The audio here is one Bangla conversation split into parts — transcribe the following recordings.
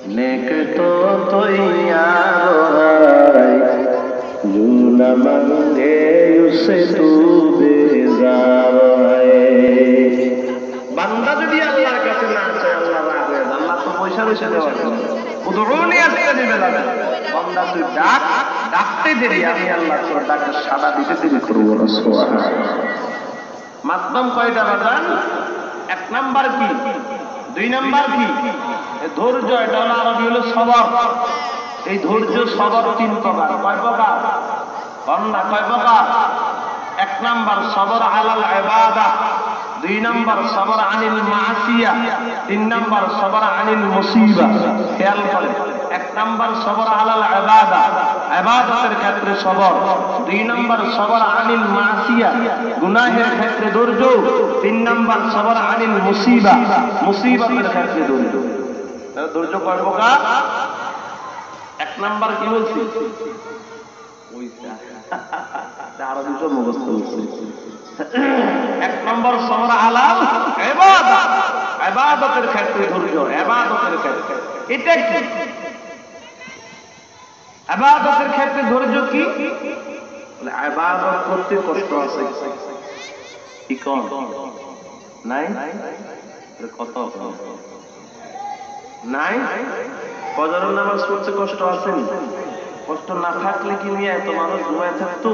नेक तो तैयार है जो न मांगे उसे तू बेजार है। বান্দা যদি আল্লাহর কাছে না চায় আল্লাহ রাগ হয়ে যায়। আল্লাহ তো পয়সা পয়সা দেওয়ার জন্য উদউনি আস্তাজিব লাকুম, বান্দা তুই ডাক, ডাকতে দেরি আমি আল্লাহ তোর ডাকে সাড়া দিতে দেরি করব না। সুবহানাল্লাহ। মাতলাম কয়টা বাজান? এক নাম্বার কি, দুই নাম্বার কি? ধৈর্য। এটা হলো আরবি হলো সবর। এই ধৈর্য সবর তিন প্রকার। কয় প্রকার? বান্দা কয় প্রকার? এক নাম্বার সবর আলাল ইবাদা, দুই নাম্বার সবর আনিল মাসিয়া, তিন নাম্বার সবর আনিল মুসিবা। খেয়াল করেন, এক নাম্বার সবর আলাল ইবাদা, ইবাদতের ক্ষেত্রে সবর। দুই নাম্বার সবর আনিল মাসিয়া, গুনাহের ক্ষেত্রে ধৈর্য। তিন নাম্বার সবর আনিল মুসিবা, মুসিবতের ক্ষেত্রে ধৈর্য। ধৈর্য কয় প্রকার? এক নাম্বার কি বলছি? ওইটা আরো দুটো মুখস্থ হচ্ছে। এক নম্বর সবর আলাল ইবাদা, ইবাদতের ক্ষেত্রে ধৈর্য। ইবাদতের ক্ষেত্রে এটা কি? ইবাদতের ক্ষেত্রে ধৈর্য কি? বলে ইবাদত করতে কষ্ট আছে। কি কোন নাই? কত নাই? ফজরের নামাজ পড়তে কষ্ট আছে? কষ্ট না থাকলে কি নিয়ে এত মানুষ ঘুমায় থাকতো?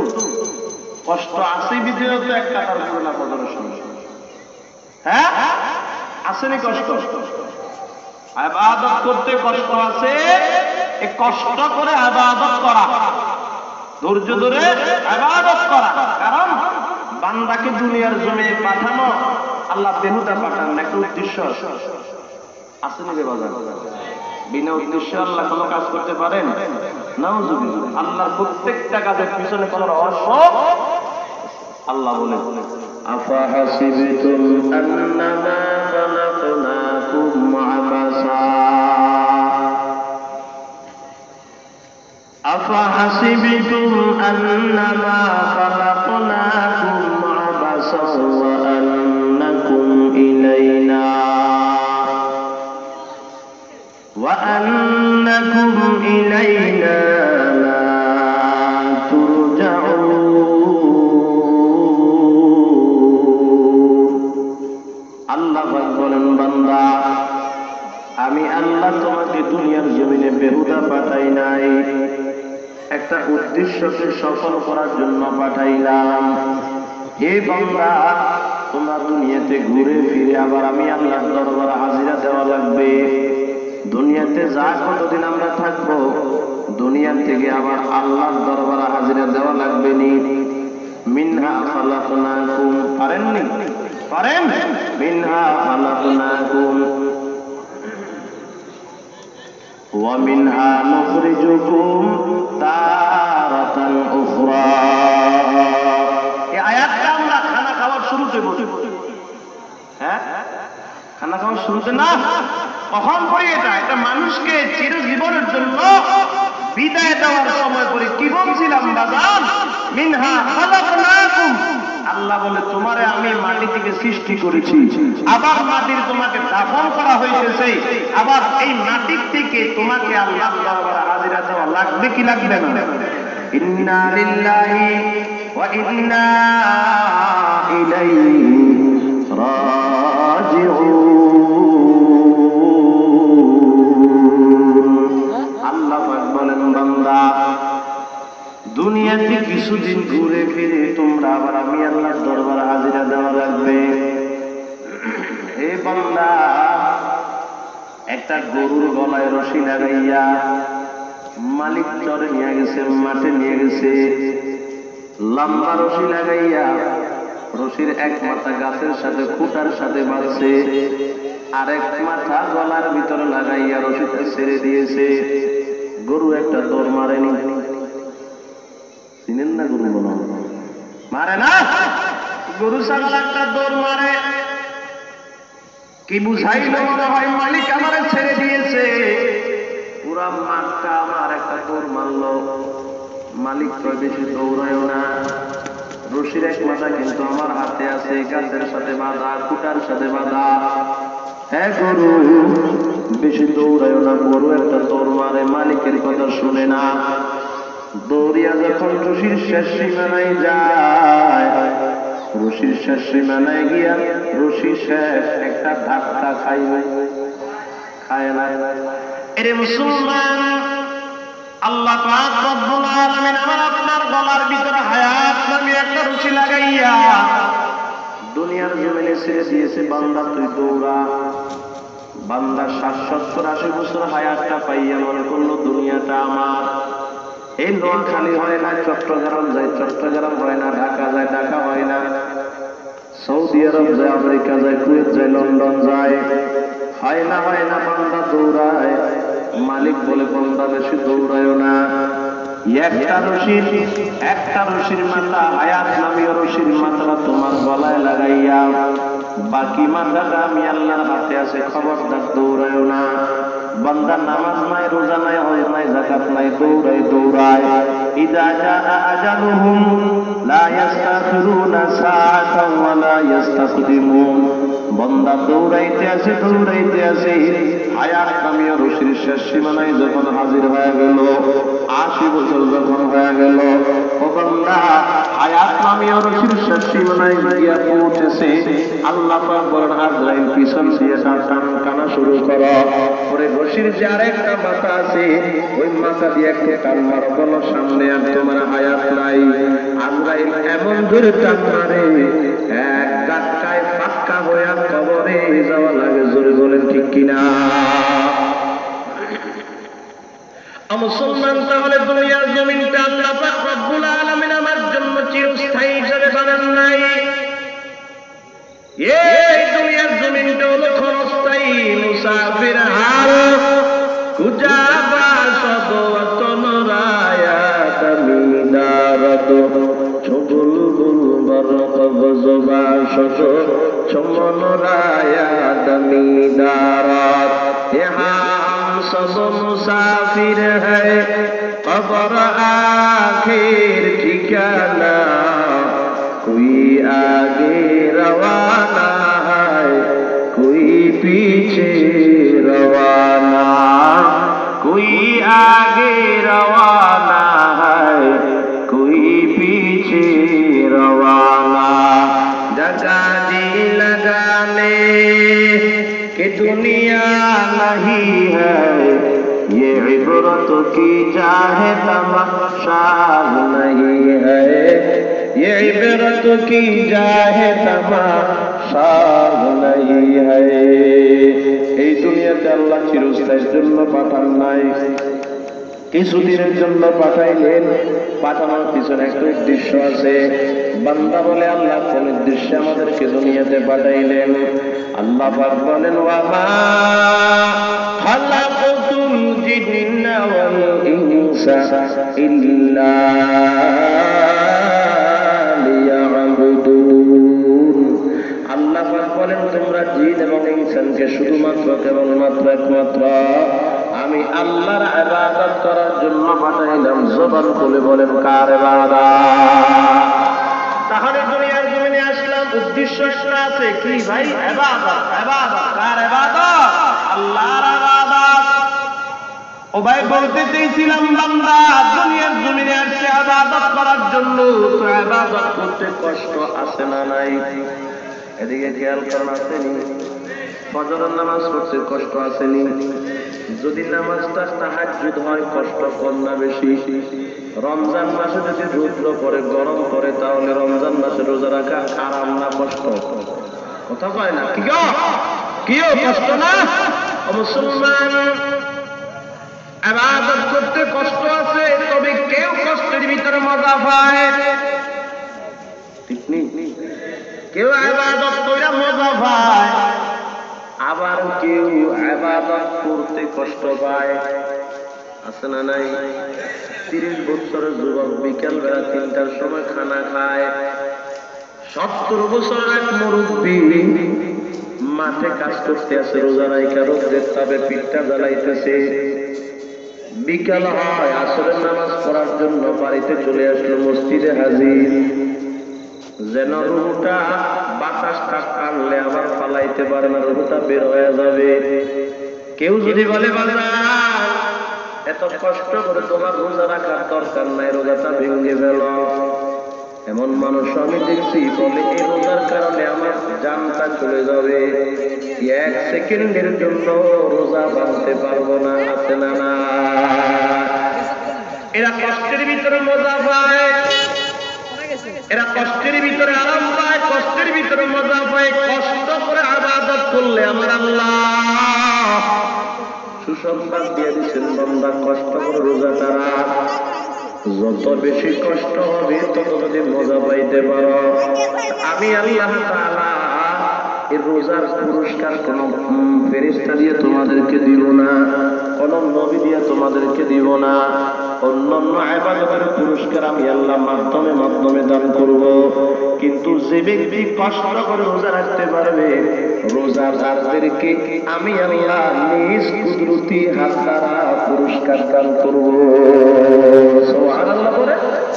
কষ্ট আছে বিজয় তো এক কাতার করে না ফজরের সময়। হ্যাঁ আসেনি কষ্ট? ইবাদত করতে কষ্ট আছে। এই কষ্ট করে ইবাদত করা, ধৈর্য ধরে ইবাদত করা। কারণ বান্দাকে দুনিয়ার জমিনে পাঠানো আল্লাহ বেহুদা পাঠান না, একটা উদ্দেশ্য আসেনি রে বাজার। বিনা উদ্দেশ্যে আল্লাহ কোনো কাজ করতে পারেন? নাউযুবিল্লাহ। আল্লাহর প্রত্যেকটা কাজের পিছনে কোনো রহস্য। আল্লাহ বলে আফা হাসিবতুম আন্নামা খালাকনাকুম আবাসা, আফা হাসিবতুম আন্নামা খালাকনাকুম আবাসা ওয়া আন্নাকুম ইলাইনা وأنكم إلينا لا ترجعون। আল্লাহ বলেন বান্দা আমি আল্লাহ তোমাকে দুনিয়ার জমিনে বেহুদা পাঠাই নাই, একটা উদ্দেশ্যকে সফল করার জন্য পাঠাইলাম। হে বান্দা তোমরা দুনিয়াতে ঘুরে ফিরে আবার আমি আল্লাহর দরবারে হাজিরা দেওয়া লাগবে। দুনিয়াতে যা কতদিন আমরা থাকবো, দুনিয়া থেকে আবার আল্লাহর দরবারে হাজিরা দেওয়া লাগবে নি। মিনহা খালাকনাকুম, পারেননি? পারেন? মিনহা খালাকনাকুম ওয়া মিনহা নুখরিজুকুম তারাতান উখরা। এই আয়াতটা আমরা খানা খাওয়ার শুরুতে বলি। হ্যাঁ খানা খাওয়ার শুরুতে না, কখন পড়ি? এটা মানুষকে চিরজীবনের জন্য বিদায় দেওয়ার সময় পড়ি। কি বলছিলাম বাজান? মিনহা খালাকনাকুম, আল্লাহ বলে তোমারে আমি মাটি থেকে সৃষ্টি করেছি, আবার মাটির তোমাকে দাফন করা হয়েছে, আবার এই মাটির থেকে তোমাকে আল্লাহর দরবারে হাজিরা দেওয়া লাগবে কি লাগবে না? ইন্না লিল্লাহি ওয়া ইন্না ইলাইহি রাজিউন। আল্লাহ পাক বলেন বান্দা দুনিয়াতে কিছুদিন ঘুরে ফিরে তোমরা আবার আমি আল্লাহর দরবারে হাজিরা দেওয়া লাগবে। হে বান্দা একটা গরুর গলায় রশি লাগাইয়া মালিক চরে নিয়ে গেছে, মাঠে নিয়ে গেছে, লম্বা রশি লাগাইয়া রশির এক মাথা গাছের সাথে খুঁটার সাথে বাঁধছে, আরেক মাথা গলার ভিতরে লাগাইয়া রশিটা ছেড়ে দিয়েছে। গরু একটা দৌড় মারেনি? চিনেন না গরু? মারে না? গরু ছাগল একটা দৌড় মারে। কি বুঝাইল? মনে হয় মালিক আমারে ছেড়ে দিয়েছে, পুরা মাঠটা আমার একটা দৌড় মারলো। মালিক তো বেশি দৌড়ায় না, রশির এক মাথা কিন্তু আমার হাতে আছে, গাছের সাথে বাঁধা, খুঁটার সাথে বাঁধা। হ্যাঁ গরু বেশি দৌড়ায় না, বড় একটা দৌড় মারে, মালিকের কথা শুনে না। দৌড়িয়া যখন রশির শেষ সীমানায় যায়, রশির শেষ সীমানায় গিয়া রশি শেষ একটা ধাক্কা খাইবে, খায় না। এরে মুসলমান, আল্লাহ পাক রব্বুল আলামিন আমার আপনার গলার ভিতরে হায়াত নামে একটা রশি লাগাইয়া দুনিয়ার জমিনে ছেড়ে দিয়েছে। বান্দা তুই দৌড়া। বান্দা ৭০-৮০ বছর হায়াতটা পাইয়া মনে করলো দুনিয়াটা আমার। এই নোয়াখালী হয় না, চট্টগ্রাম যায়, চট্টগ্রাম হয় না, ঢাকা যায়, ঢাকা হয় না, সৌদি আরব যায়, আমেরিকা যায়, কুয়েত যায়, লন্ডন যায়, হয় না, হয় না। বান্দা দৌড়ায়। মালিক বলে বান্দা বেশি দৌড়ায় না। একটা রশির মাথা, হায়াত নামীয় রশির মাথাটা তোমার গলায় লাগাইয়া বাকি মাথাটা আমি আল্লাহর হাতে আছে, খবরদার দৌড়ায় না। বান্দা নামাজ নাই, রোজা নাই, হজ নাই, যাকাত নাই, দৌড়ায়। ইযা জাআ আজালুহুম লা ইস্তাখিরুনা সাআতান ওয়া লা ইস্তাকদিমুন। বান্দা দৌড়াইতে আছে। হায়াত নামীয় রশির শেষ সীমানায় যখন হাজির হয়ে গেল, ৮০ বছর যখন হয়ে গেল, ও বান্দা হায়াত নামীয় রশির শেষ সীমানায় গিয়া পৌঁছেছে। আল্লাহ পাক বলেন, আজরাইল পিছন দিয়ে টানা শুরু করো। পরে রশির যে আরেকটা মাথা আছে, ওই মাথা দিয়ে একটু টান মারো, বলো সামনে আর তোমার হায়াত নাই। আজরাইল এমন ধরে টান মারে, এক ধাক্কায় পাক্কা হয়ে কবরে যাওয়া লাগে। জোরে বলেন ঠিক কিনা? মুসলমান, তাহলে দুনিয়ার জমিনটা আল্লাহ পাক রব্বুল আলামিন আমার জন্য চিরস্থায়ী হিসেবে বানান নাই। এই দুনিয়ার জমিনটা হলো ক্ষণস্থায়ী। মুসাফির হাল কুজাবা সদওয়াতন রায়াত মিদারত ছবুল বুলবর কবজবা শত ছমন রায়াত মিদারত। ইহা सब मुसाफिर है, कब्र आखिर ठिकाना, कोई आगे रवाना है, कोई पीछे रवाना, कोई आगे रवाना है, कोई पीछे रवाना। जगह जी लगाने कि दुनिया नहीं है, ये इबरत की चाहे तमाशा नहीं है, ये इबरत की चाहे तमाशा नहीं है। এই দুনিয়াতে আল্লাহ চিরস্থায়ীর জন্য পাঠান নাই, কিছুদিনের জন্য পাঠাইলেন। পাঠানোর পিছনে একটা উদ্দেশ্য আছে। বান্দা বলে, আল্লাহ কোন উদ্দেশ্যে আমাদেরকে দুনিয়াতে পাঠাইলেন? আল্লাহ পাক বলেন, ওয়া মা খালাকাতুল জিন্না ওয়াল ইনসা ইল্লা লিয়াবুদুন। আল্লাহ পাক বলেন, তোমরা জিন এবং ইনসানকে শুধুমাত্র কেবলমাত্র একমাত্র আমি আল্লাহর ইবাদত করার জন্য পাঠাইলাম। জবান খুলে বলেন, কার ইবাদত? তাহলে দুনিয়ার জমিনে আসলাম, উদ্দেশ্য একটা আছে। কি ভাই? ইবাদত। ইবাদত কার ইবাদত? আল্লাহর ইবাদত। ও ভাই, বলতে চাইছিলাম বান্দা দুনিয়ার জমিনে আসছে ইবাদত করার জন্য, তো ইবাদত করতে কষ্ট আছে না নাই? এদিকে খেয়াল করেন, আসেনি? ফজরের নামাজ পড়তে কষ্ট আসেনি? যদি নামাজটা তাহাজ্জুদ হয়, কষ্ট কম না বেশি? রমজান মাসে যদি রৌদ্র পড়ে, গরম পড়ে, তাহলে রমজান মাসে রোজা রাখা আরাম না কষ্ট? কথা কয় না? কিও কষ্ট না? মুসলমান, ইবাদত করতে কষ্ট আছে, তবে কেউ কষ্টের ভিতরে মজা পায়। ঠিক নেই? কেউ ইবাদত করে মজা পায়, আবার কেউ ইবাদত করতে কষ্ট পায়। আছে না নাই? 30 বছরের যুবক বিকেল বেলা 3টার সময় খানা খায়। 70 বছরের এক মুরব্বী মাঠে কাজ করতে আছে, রোজা রাইখা রোদের তাপে পিঠটা জ্বালাইতেছে। বিকাল হয়, আসরের নামাজ পড়ার জন্য বাড়িতে চলে আসলো, মসজিদে হাজির। যেন রুহুটা বাতাসটা কাটলে আবার পালাইতে পারে না, রুহুটা বের হয়ে যাবে। কেউ যদি বলে বাবা এত কষ্ট করে তোমার রোজা রাখার দরকার নাই, রোজাটা ভেঙে ফেল, এমন মানুষ আমি দেখছি বলে এই রোজার কারণে আমার জানটা চলে যাবে, এক সেকেন্ডের জন্য রোজা ভাঙতে পারবো না, আছে না না? এরা কষ্টের ভিতরে মজা পায়, এরা কষ্টের ভিতরে আরাম পায়, কষ্টের ভিতরে মজা পায়। কষ্ট করে ইবাদত করলে আমার আল্লাহ সুসংবাদ দিয়ে দিচ্ছেন, বান্দা কষ্ট করে রোজাটা রাখ, যত বেশি কষ্ট হবে তত যদি মজা পাইতে পারো। আমি আল্লাহ তাআলা এই রোজার পুরস্কার কোন ফেরেশতা দিয়ে তোমাদেরকে দিব না, কোন নবী দিয়ে তোমাদেরকে দিব না, অন্যান্য ইবাদতের পুরস্কার আমি আল্লাহ মাধ্যমে দান করব। কিন্তু যে ব্যক্তি কষ্ট করে রোজা রাখতে পারবে, রোজাদারদেরকে আমি আল্লাহ নিজ কুদরতি হাত দ্বারা পুরস্কার দান করব। সুবহানাল্লাহ বলে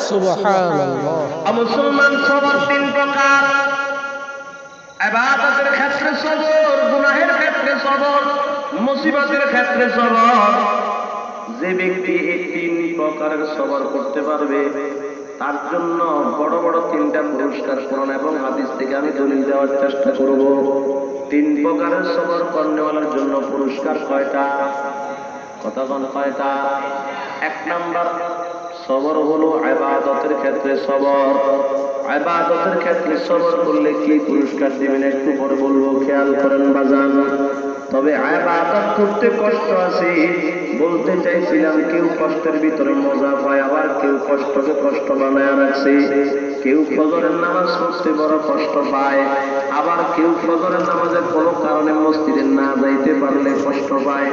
সুবহানাল্লাহ। মুসলমান সবার তিন প্রকার, ইবাদতের ক্ষেত্রে সবর, গুনাহের ক্ষেত্রে সবর, মুসিবতের ক্ষেত্রে সবর। যে ব্যক্তি এই তিন প্রকারের সবর করতে পারবে তার জন্য বড় বড় তিনটা পুরস্কার কোরআন এবং হাদিস থেকে আমি দলিল দেওয়ার চেষ্টা করব। তিন প্রকারের সবর করনেওয়ালার জন্য পুরস্কার কয়টা? কথা বল কয়টা? এক নাম্বার সবর হলো ইবাদতের ক্ষেত্রে সবর। ইবাদতের ক্ষেত্রে সবর করলে কি পুরস্কার দিবেন একটু পরে বলবো, খেয়াল করেন বাজান। তবে ইবাদত করতে কষ্ট আছে, বলতে চাইছিলাম কেউ কষ্টের ভিতরে মজা পায়, আবার কেউ কষ্টকে কষ্ট বানায় রাখছে। কেউ ফজরের নামাজ পড়তে বড় কষ্ট পায়, আবার কেউ ফজরের নামাজের কোনো কারণে মসজিদে না যাইতে পারলে কষ্ট পায়।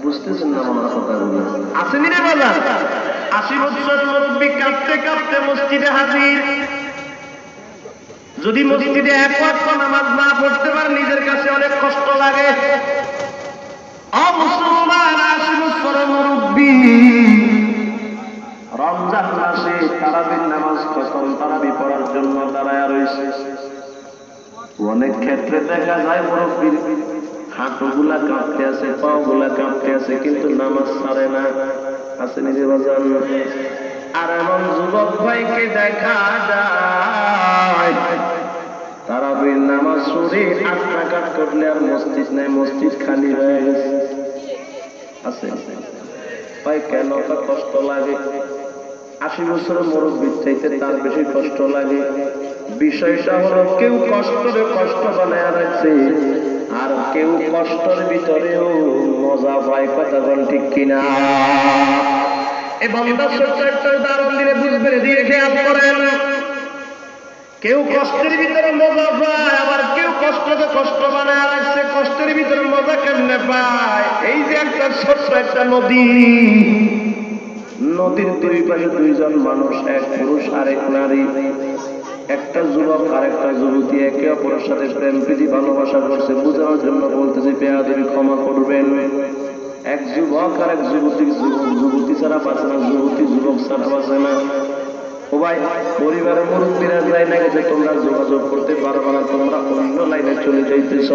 বুঝতেছেন না আমার কথাগুলো? আসেনি রে বাজার? 80 বছর মুরব্বী কাঁপতে কাঁপতে মসজিদে হাজির। যদি মসজিদে এক ওয়াক্ত নামাজ না পড়তে পারে নিজের কাছে অনেক কষ্ট লাগে। মুসলমান 80 বছর মুরব্বী রমজান মাসে তারাবির নামাজ খতম, তারাবি পড়ার জন্য দাঁড়ায় রয়েছে। অনেক ক্ষেত্রে দেখা যায় মুরব্বীর হাঁটুগুলা কাঁপতে আছে, পাগুলা কাঁপতে আছে, কিন্তু নামাজ ছাড়ে না। আছে নিজে বাজান। আর এমন যুবক ভাইকে দেখা যায় তারাবির নামাজ পড়ে আটনাঘাট করলে আর মসজিদ নাই, মসজিদ খালি হয়ে গেছে। আছে ভাই, কেন কষ্ট লাগে? 80 বছরের মুরব্বীর চাইতে তার বেশি কষ্ট লাগে। বিষয়টা হলো কেউ কষ্টরে কষ্ট বানায় রাখছে, আর কেউ কষ্টের ভিতরেও মজা পায়। কথা বল ঠিক কিনা? এই বান্দা ছোট্ট একটা উদাহরণ দিলে বুঝবেন, দিয়ে খেয়াল করেন। কেউ কষ্টের ভিতরে মজা পায়, আবার কেউ কষ্টকে কষ্ট বানায় রাখছে। কষ্টের ভিতরে মজা কেমনে পায়? এই যে একটা ছোট্ট একটা নদী, নদীর দুই পাশে দুইজন মানুষ, এক পুরুষ আর এক নারী। একটা যুবক আর একটা যুবতী একে অপরের সাথে প্রেম প্রীতি ভালোবাসা করছে। বোঝানোর জন্য বলতেছি, বেয়াদবি ক্ষমা করবেন। এক যুবক আর এক যুবতী, যুবতী ছাড়া বাঁচে না, যুবতী যুবক ছাড়া বাঁচে না। ও ভাই, পরিবারের মুরব্বীরা যায় না গেছে, তোমরা যোগাযোগ করতে পারবে না, তোমরা অন্য লাইনে চলে যাইতেছ।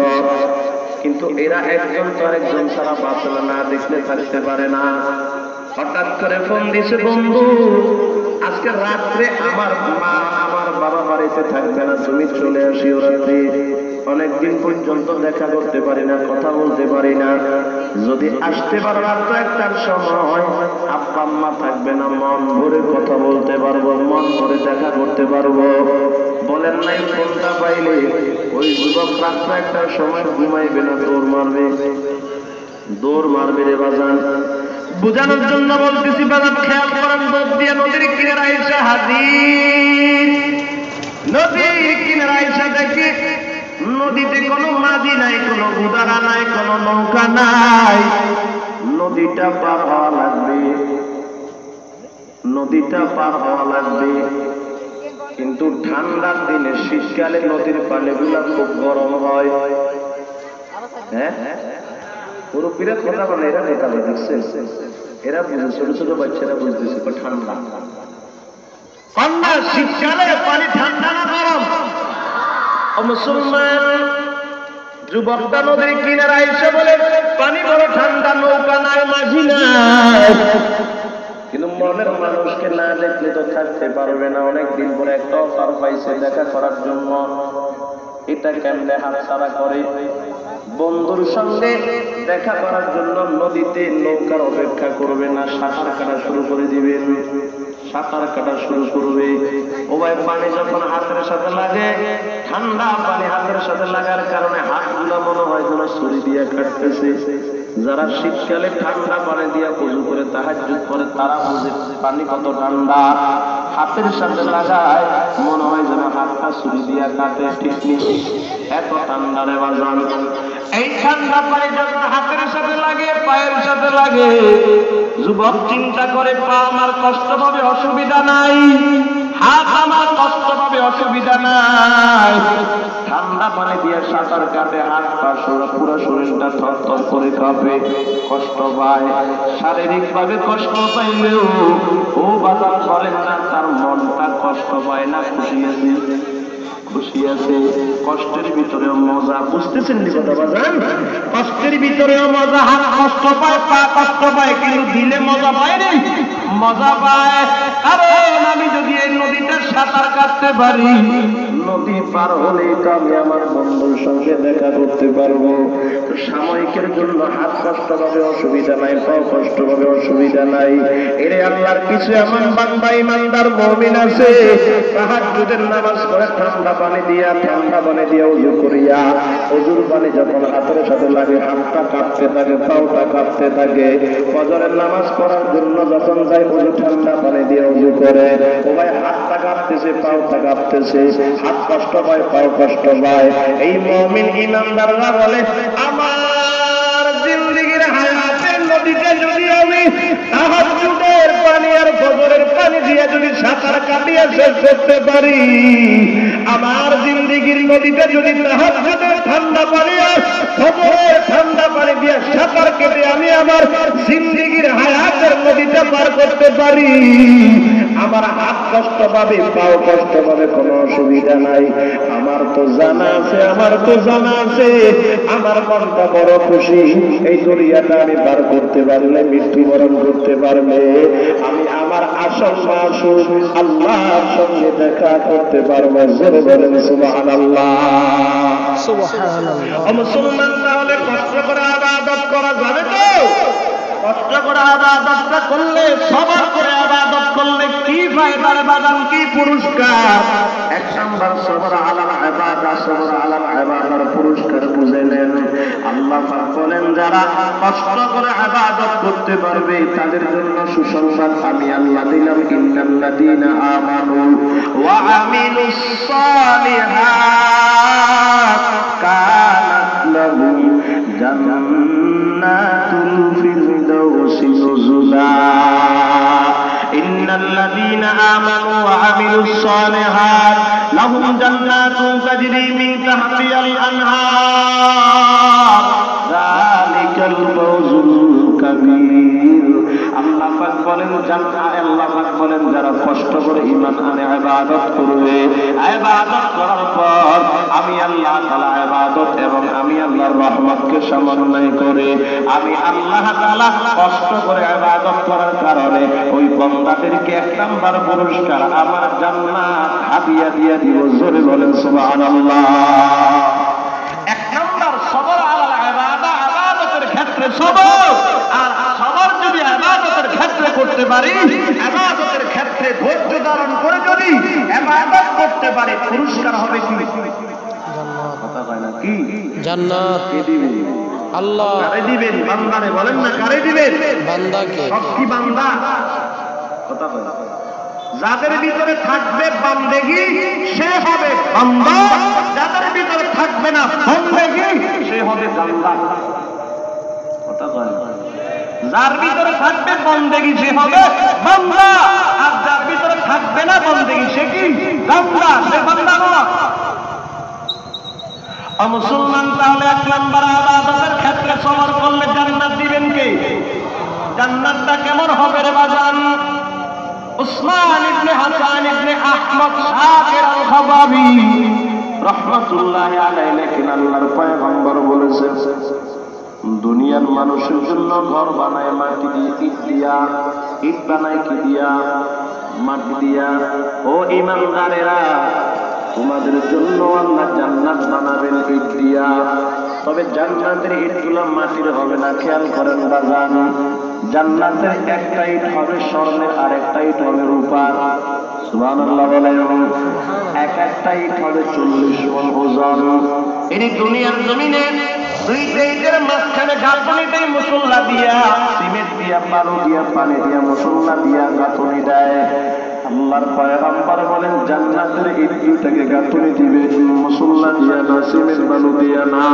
কিন্তু এরা একজন তো আরেকজন ছাড়া বাঁচে না, না দেখলে থাকতে পারে না। হঠাৎ করে ফোন দিছে, বন্ধু আজকে রাত্রে আমার মা আমার বাবা বাড়িতে থাকবে না, তুমি চলে আসিও রাত্রে। অনেকদিন পর্যন্ত দেখা করতে পারি না, কথা বলতে পারি না, যদি আসতে পারো রাত 1টার সময় আব্বা আম্মা থাকবে না, মন ভরে কথা বলতে পারবো, মন ভরে দেখা করতে পারবো। বলেন নাই ফোনটা পাইলে ওই যুবক রাত 1টার সময় ঘুমাইবে না, দৌড় মারবে রে বাজান। বুঝানোর জন্য বলতেছি বাজান, খেয়াল করেন। দৌড় দিয়ে নদীর কিনারা এসে হাজির। নদীর কিনারা এসে দেখে নদীতে কোনো মাঝি নাই, কোনো গুদারা নাই, কোনো নৌকা নাই। নদীটা পার হওয়া লাগবে, নদীটা পার হওয়া লাগবে। কিন্তু ঠান্ডার দিনে, শীতকালে নদীর পানিগুলা খুব গরম হয়। হ্যাঁ, মুরব্বীরা কথা বলে, এরা নেতা দেখছেন, এরা বুঝে, ছোট ছোট বাচ্চারা বুঝতেছে ঠান্ডা। ঠান্ডা শীতকালে পানি ঠান্ডা না গরম? মুসলমান যুবকটা নদীর কিনারায় এসে বলে পানি বড় ঠান্ডা, নৌকা নাই, মাঝি নাই। কিন্তু মনের মানুষকে না দেখলে তো থাকতে পারবে না। অনেকদিন পরে একটা অফার পাইছে দেখা করার জন্য। এটা কেমনে হাতছাড়া করে? বন্ধুর সঙ্গে দেখা করার জন্য নদীতে নৌকার অপেক্ষা করবে না, সাঁতার কাটা শুরু করে দিবেন। সাঁতার কাটা শুরু করবে। ও ভাই, পানি যখন হাতের সাথে লাগে, ঠান্ডা পানি হাতের সাথে লাগার কারণে হাতগুলো মনে হয় যেন ছুরি দিয়ে কাটতেছে। যারা শীতকালে ঠান্ডা পানি দিয়ে ওযু করে তাহাজ্জুদ করে তারা বুঝে পানি কত ঠান্ডা। হাতের সাথে লাগায় মনে হয় যেন হাতটা ছুরি দিয়ে কাটে। ঠিক এত ঠান্ডা রে বাজান। এই ঠান্ডা পানি যখন হাতের সাথে লাগে, পায়ের সাথে লাগে, যুবক চিন্তা করে পা আমার কষ্ট পাবে, অসুবিধা নাই, হাত আমার কষ্ট পাবে, অসুবিধা নাই। ঠান্ডা পানি দিয়ে সাঁতার কাটে, হাত পা পুরো শরীরটা থরথর করে কাঁপে, কষ্ট পায়। শারীরিক ভাবে কষ্ট পাইলেও ও বাজার বলেন না তার মনটা কষ্ট পায় না, খুশি আছে, খুশি আছে। কষ্টের ভিতরেও মজা, বুঝতেছেন নি কথা বাজান? কষ্টের ভিতরেও মজা। হাত কষ্ট পায়, পা কষ্ট পায়, কিন্তু দিলে মজা পায় নি, মজা পায়। কারণ আমি যদি এই নদীটা সাঁতার কাটতে পারি, নদী পার হলেই তো আমি আমার বন্ধুর সঙ্গে দেখা করতে পারবো। সাময়িকের জন্য হাত কষ্ট পাবে, অসুবিধা নাই, পা কষ্ট পাবে, অসুবিধা নাই। এর আল্লাহর কিছু এমন বান্দা ইমানদার মুমিন আছে, তাহাজ্জুদের নামাজ পড়ে ঠান্ডা পানি দিয়া ওযু করিয়া, ওযুর পানি যখন হাতের সাথে লাগে হাতটা কাঁপতে থাকে, পাওটা কাঁপতে থাকে। ফজরের নামাজ পড়ার জন্য যখন যায় ওযু ঠান্ডা পানি দিয়ে ওযু করে, ও ভাই হাতটা কাঁপতেছে, পাওটা কাঁপতেছে, হাত কষ্ট পায়, পাও কষ্ট পায়। এই মুমিন ইমানদাররা বলে আমার জিন্দেগীর হায়াতের নদীতে যদি আমি তাহাজ্জুদের পানি আর ফজরের পানি দিয়ে যদি সাঁতার কাটিয়ে শেষ করতে পারি, আমার জিন্দেগীর নদীতে যদি তাহাজ্জুদের ঠান্ডা পানি আর ফজরের ঠান্ডা পানি দিয়ে সাঁতার কেটে আমি আমার জিন্দেগীর হায়াতের নদীটা পার করতে পারি, আমার হাত কষ্ট পাবে, পাও কষ্ট পাবে, কোনো অসুবিধা নাই। আমার তো জানা আছে, আমার তো জানা আছে, আমার মনটা বড় খুশি। এই দরিয়াটা আমি পার করতে পারলে, মৃত্যুবরণ করতে পারলে আমি আমার আসল মাসুক আল্লাহর সঙ্গে দেখা করতে পারবো। জোরে বলেন সুবহানাল্লাহ, সুবহানাল্লাহ। মুসলমান তাহলে কষ্ট করে ইবাদত করা যাবে তো? কষ্ট করে ইবাদতটা করলে, সবার করে ইবাদত করলে কি ফায়দা রে বাজান, কি পুরস্কার? এক নাম্বার সবর আলাল ইবাদা, সবর আলাল ইবাদার পুরস্কার বুঝে নেন। আল্লাহ পাক বলেন যারা কষ্ট করে ইবাদত করতে পারবে তাদের জন্য সুসংবাদ আমি আল্লাহ দিলাম। ইন্নাল্লাযীনা আমানু ওয়া আমিলুস সালিহাত কানাত লাহুম জান্নাতুল ফিরদাউসি নুজুলা। ইন্নাল্লাযীনা আমানু ওয়া আমিলুস সালিহাত লাহুম জান্নাতুন তাজরি মিন তাহতিহাল আনহার যালিকাল ফাওজুল কাবীর। আল্লাহ পাক বলেন আল্লাহ পাক বলেন যারা কষ্ট করে ঈমান আনে, ইবাদত করবে, ইবাদত করার পর আমি আল্লাহ তাআলা ইবাদত এবং আমি আল্লাহর রহমতকে সমন্বয় করে আমি আল্লাহ তাআলা কষ্ট করে ইবাদত করার কারণে ওই বান্দাদেরকে এক নাম্বার পুরস্কার আমার জান্নাত হাদিয়া দিয়ে দিব। জোরে বলেন সুবহানাল্লাহ। এক নাম্বার সবর আলাল ইবাদা, ইবাদতের ক্ষেত্রে সবর। আর সবর যদি ইবাদতের ক্ষেত্রে করতে পারি, ইবাদতের ক্ষেত্রে ধৈর্য ধারণ করে যদি ইবাদত করতে পারি, পুরস্কার হবে কি? জান্নাত। কথা কয় না কি? জান্নাত। কে দিবেন? আল্লাহ। কারে দিবেন? বান্দারে বলেন না, কারে দিবেন? বান্দাকে। সব কি বান্দা? কথা কয় না। যাদের ভিতরে থাকবে বান্দেগি সে হবে বান্দা, যাদের ভিতরে থাকবে না বান্দেগি সে হবে গান্দা। কথা কয় না। যার ভিতরে থাকবে বান্দেগি সে হবে বান্দা, আর যার ভিতরে থাকবে না বান্দেগি সে কি? গান্দা, সে বান্দা নয়। মুসলমান তাহলে এক নাম্বার ইবাদতের ক্ষেত্রে সবর করলে জান্নাত দিবেন কে? জান্নাতটা কেমন হবে রে বাজান? উসমান ইবনে হাসান ইবনে আহমদ শাকির আল খাবাবি রহমাতুল্লাহি আলাইহি লেখেন আল্লাহর পয়গম্বর বলেছেন দুনিয়ার মানুষের জন্য ঘর বানায় মাটি দিয়ে ইট দিয়া, ইট বানায় কি দিয়া? মাটি দিয়া। ও ঈমানদারেরা তোমাদের জন্য আল্লাহ জান্নাত বানাবেন ইট দিয়া। তবে জান্নাতের ইটগুলো মাটির হবে না, খেয়াল করেন বাজান। জান্নাতের একটা ইট হবে স্বর্ণের আর একটা ইট হবে রূপার। সুবহানাল্লাহ বলেন। এক একটা ইট হবে 40 মণ ওজন। এই দুনিয়ার জমিনে দুইটা ইটের মাঝখানে গাঁথনিটাই মুসল্লা দিয়া, সিমেন্ট দিয়া, বালু দিয়া, পানি দিয়া, মুসল্লা দিয়া গাঁথনি দেয়। আল্লাহর পয়গম্বর বলেন জান্নাতের ইট দুইটাকে গাঁথনি দিবে মুসল্লা দিয়া না, সিমেন্ট বালু দিয়া না।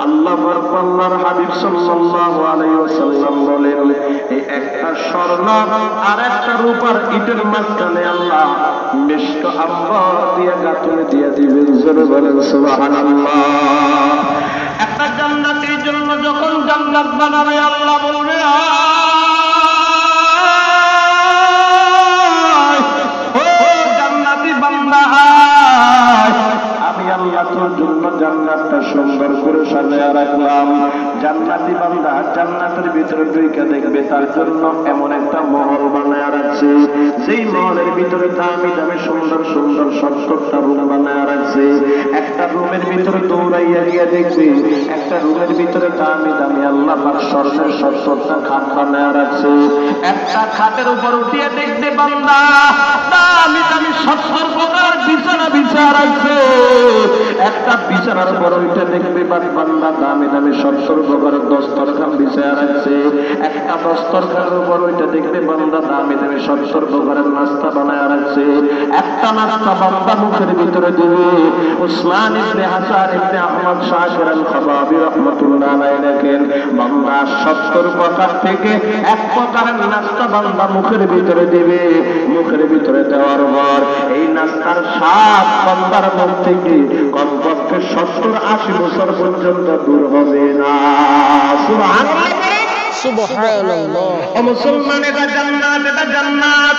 আল্লাহর হাবিব সাল্লাল্লাহু আলাইহি ওয়াসাল্লাম বলেন এই একটা স্বর্ণ আর একটা রূপার ইটের মাঝখানে আল্লাহ মিষ্টি আম্বর দিয়ে গাঁথনি দিয়ে দিবেন। জোরে বলেন সুবহানাল্লাহ। একটা জান্নাতের জন্য যখন জান্নাত বানাবে আল্লাহ বলবে জান্নাতি বান্দা আমি আল্লাহ তোর জন্য জান্নাতটা সুন্দর করে সাজিয়ে রাখলাম। জান্নাতি বান্দা জান্নাতের ভিতরে ঢুকে দেখবে তার জন্য এমন একটা মহল বানায় রাখছে, যেই মহলের ভিতরে দামি দামি সুন্দর সুন্দর 70টা রুম বানায় রাখছে। একটা রুমের ভিতরে দৌড়াইয়া গিয়ে দেখবে একটা রুমের ভিতরে দামি দামি আল্লাহ পাক স্বর্ণের 70টা খাট বানায় রাখছে। একটা খাটের উপর উঠিয়ে দেখবে বান্দা দামি দামি 70 প্রকার বিছানা বিছায়া রাখছে। একটা বিছানার উপর ওইটা দেখবে বান্দা দামি দামি 70 প্রকার দস্তরখান বিছায়া রাখছে। একটা দস্তরখানের উপর ওইটা দেখবে বান্দা দামি দামি 70 প্রকারের নাস্তা বানায় রাখছে। একটা নাস্তা বান্দা মুখের ভিতরে দিবে। উসমান ইবনে হাসান ইবনে আহমদ শাকির আল খাবাবি রাহমাতুল্লাহ আলাইহি লেখেন বান্দা 70 প্রকার থেকে এক প্রকারের নাস্তা বান্দা মুখের ভিতরে দিবে। মুখের ভিতরে দেওয়ার পর এই নাস্তার স্বাদ বান্দার মুখ থেকে কমপক্ষে 70-80 বছর পর্যন্ত দূর হবে না। সুবহানাল্লাহ সুবহানাল্লাহ। ও মুসলমান এটা জান্নাত, এটা জান্নাত।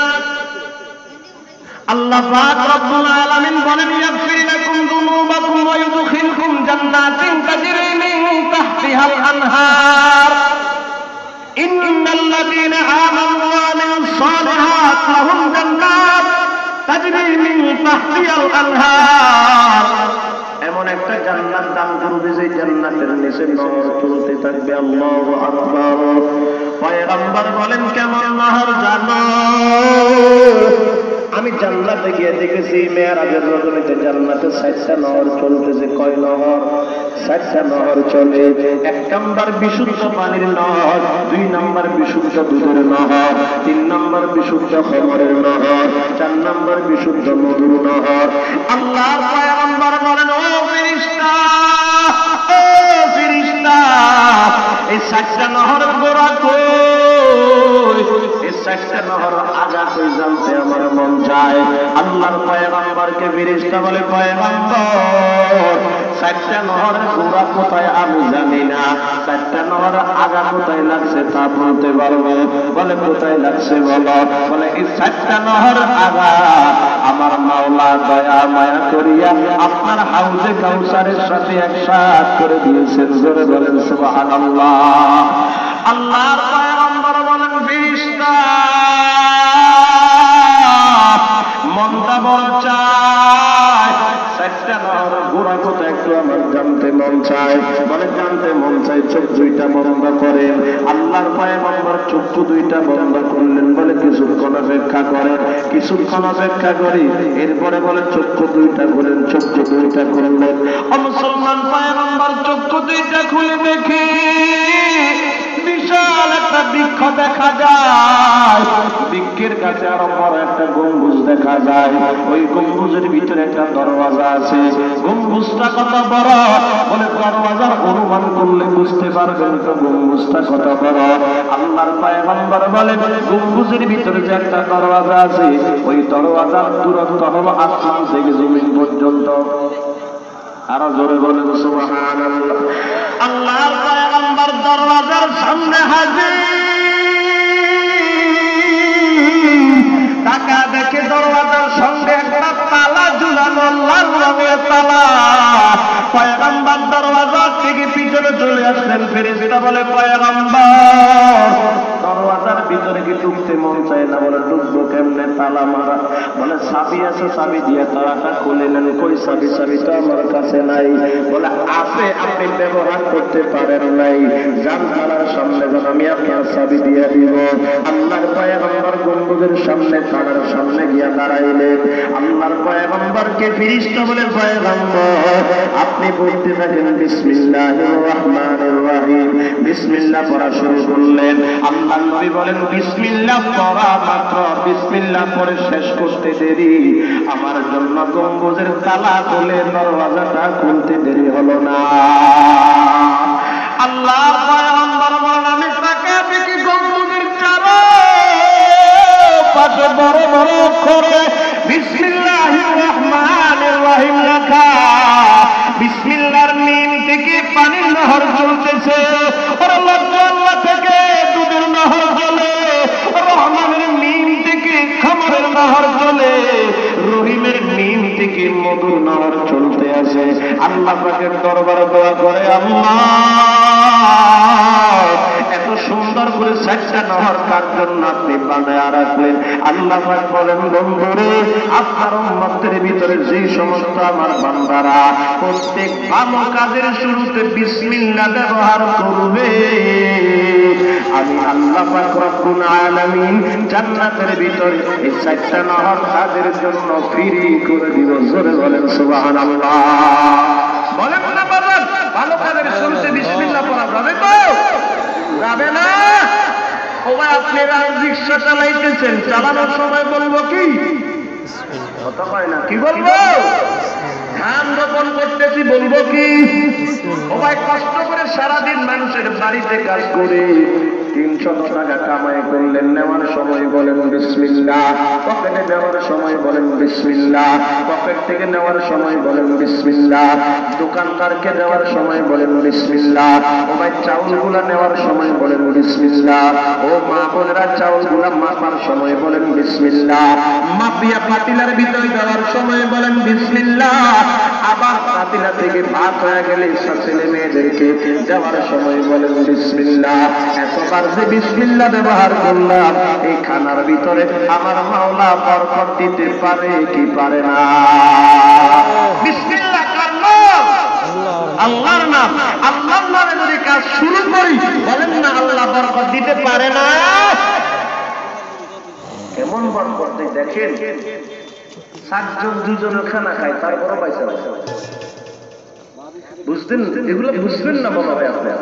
আল্লাহ পাক রব্বুল আলামিন বলেন ইয়াগফির লাকুম যুনুবাকুম ওয়া ইউদখিলকুম জান্নাতিন তাজরি মিন তাহতিহাল আনহার ইন্নাল্লাযীনা আমানু ওয়া আমিলুস সালিহাত লাহুম জান্নাত তাজরি মিন তাহতিহাল আনহার। এমন একটা জান্নাত দান করবে যে জান্নাতের নিচে নহর চলতে থাকবে। আল্লাহু আকবার। পয়গম্বর বলেন কেমন নহর জানো? আমি জান্নাতে গিয়ে দেখেছি মেরাজের রজনীতে জান্নাতে 7টা নহর চলতেছে। কয় নহর? 7টা নহর চলে। 1 নাম্বার বিশুদ্ধ পানির নহর, 2 নাম্বার বিশুদ্ধ দুধের নহর, 3 নাম্বার বিশুদ্ধ খমরের নহর, 4 নাম্বার বিশুদ্ধ মধুর নহর। আল্লাহর পয়গম্বর বলেন ও ফেরেশতা, ও ফেরেশতা এই 7টা নহরের গোড়া কই? এই 7টা নহর আগা কই জানতে আমার মন চায়। আল্লাহর পয়গম্বরকে ফেরেশতা বলে পয়গম্বর 7টা নহরের গোড়া কোথায় আমি জানি না, 7টা নহর আগা কোথায় লাগছে তা বলতে পারবো? বলে কোথায় লাগছে বলো? বলে এই 7টা নহর আগা আমার মাওলা দয়া মায়া করিয়া আপনার হাউজে কাউসারের সাথে একসাথ করে দিয়েছেন। জোরে বলেন সুবহানাল্লাহ। আল্লাহর পয়গম্বর বলেন ফেরেশতা মনটা বড় চায় 7টা নহর গোড়া কোথায় একটু আমার জানতে মন চায়। বলে জানতে মন চায় চোখ 2টা বন্ধ করেন। আল্লাহর পয়গম্বর চক্ষু 2টা বন্ধ করলেন। বলে কিছুক্ষণ অপেক্ষা করেন। কিছুক্ষণ অপেক্ষা করি এরপরে বলে চক্ষু 2টা খুলেন। চক্ষু 2টা খুললেন। ও মুসলমান পয়গম্বর চক্ষু 2টা খুলে দেখি বিশাল একটা বৃক্ষ দেখা যায়। বৃক্ষের কাছে আরো বড় একটা গম্বুজ দেখা যায়। ওই গম্বুজের ভিতরে একটা দরওয়াজা আছে। গম্বুজটা কত বড়? বলে দরওয়াজার অনুমান করলে বুঝতে পারবেন তো গম্বুজটা কত বড়। আল্লাহর পয়গম্বর বলে গম্বুজের ভিতরে যে একটা দরওয়াজা আছে ওই দরওয়াজার দূরত্ব হলো আসমান থেকে জমিন পর্যন্ত। আরো জোরে বলেন সুবহানাল্লাহ। আল্লাহর পয়গম্বর দরওয়াজার সামনে হাজির। টাকা দেখে দরওয়াজার সঙ্গে একটা তালা ঝুলানো, লাল রঙের তালা। পয়গম্বর দরওয়াজা থেকে পিছনে চলে আসলেন, ফেরেশতা বলে পয়গম্বর দরওয়াজার ভিতরে কি ঢুকতে মন চায় না? বলে ঢুকবো কেমনে, তালা মারা। বলে চাবি আছে, চাবি দিয়ে তালাটা খুলে নেন। কই চাবি? চাবি তো আমার কাছে নাই। বলে আছে, আপনি ব্যবহার করতে পারেন নাই। যান তালার সামনে যান, আমি আপনার চাবি দিয়ে দিব। আল্লাহর পয়গম্বর গম্বুজের সামনে তালার সামনে গিয়া দাঁড়াইলেন। আল্লাহর পয়গম্বরকে ফেরেশতা বলে পয়গম্বর আপনি বলতে থাকেন বিসমিল্লাহির রহমানির রহিম। বিসমিল্লাহ পড়া শুরু করলেন। আল্লাহর নবী বলেন বিসমিল্লাহ পড়া মাত্র, বিসমিল্লাহ পড়ে শেষ করতে দেরি আমার জন্য গম্বুজের তালা খুলে দরওয়াজাটা খুলতে দেরি হলো না। আল্লাহর পয়গম্বর বলেন আমি তাকে দেখি গম্বুজের চারপাশে বড় বড় অক্ষরে বিসমিল্লাহির রহমানির রহিম লেখা। বিসমিল্লাহর মিম থেকে পানির নহর চলতেছে, ওর আল্লাহ থেকে দুধের নহর চলে, রহমানের মিম থেকে খামারের নহর চলে, রহিমের মিম থেকে মধুর নহর চলতে আসে। আল্লাহ পাকের দরবারে দোয়া করে আল্লাহ এত সুন্দর করে চারটা নহর কার জন্য আপনি বানায় রাখলেন? আল্লাহ পাক বলেন বন্ধুরে আপনার উম্মতের ভিতরে যে সমস্ত আমার বান্দারা প্রত্যেক ভালো কাজের শুরুতে বিসমিল্লাহ ব্যবহার করবে, আমি আল্লাহ পাক রব্বুল আলামিন জান্নাতের ভিতরে এই চারটা নহর তাদের জন্য ফ্রি করে দিব। জোরে বলেন সুবহানাল্লাহ। বলেন না বাবা, ভালো কাজের শুরুতে বিসমিল্লাহ পড়া যাবে তো? যাবে না। ও ভাই আপনি রিক্সা চালাইতেছেন, চালানোর সময় বলবো কি? কথা কয় না, কি বলবো? ধান রোপণ করতেছি বলবো কি? ও ভাই কষ্ট করে সারাদিন মানুষের বাড়িতে কাজ করে 300 টাকা কামাই করলেন, নেওয়ার সময় বলেন বিসমিল্লাহ, পকেটে দেওয়ার সময় বলেন বিসমিল্লাহ, পকেট থেকে নেওয়ার সময় বলেন বিসমিল্লাহ, দোকানদারকে দেওয়ার সময় বলেন বিসমিল্লাহ। ও ভাই চাউলগুলা নেওয়ার সময় বলেন বিসমিল্লাহ। ও মা বোনেরা চাউলগুলা মাপার সময় বলেন বিসমিল্লাহ। মাপিয়া পাতিলার ভিতরে দেওয়ার সময় বলেন বিসমিল্লাহ। আবার পাতিলা থেকে ভাত হয়ে গেলে ছেলে মেয়েদেরকে দেওয়ার সময় বলেন বিসমিল্লাহ। এতবার যে বিসমিল্লাহ ব্যবহার করলাম, এই খানার ভিতরে আমার মাওলা বরকত দিতে পারে কি পারে না? বিসমিল্লাহ কার নাম? আল্লাহর নাম। আল্লাহর নামে যদি কাজ শুরু করি বলেন না আল্লাহ বরকত দিতে পারে না? কেমন বরকত দেয় দেখেন। 7 জন 2 জনের খানা খায়, তারপরও পয়সা বুঝতেন? এগুলো বুঝবেন না মনে হয় আপনার।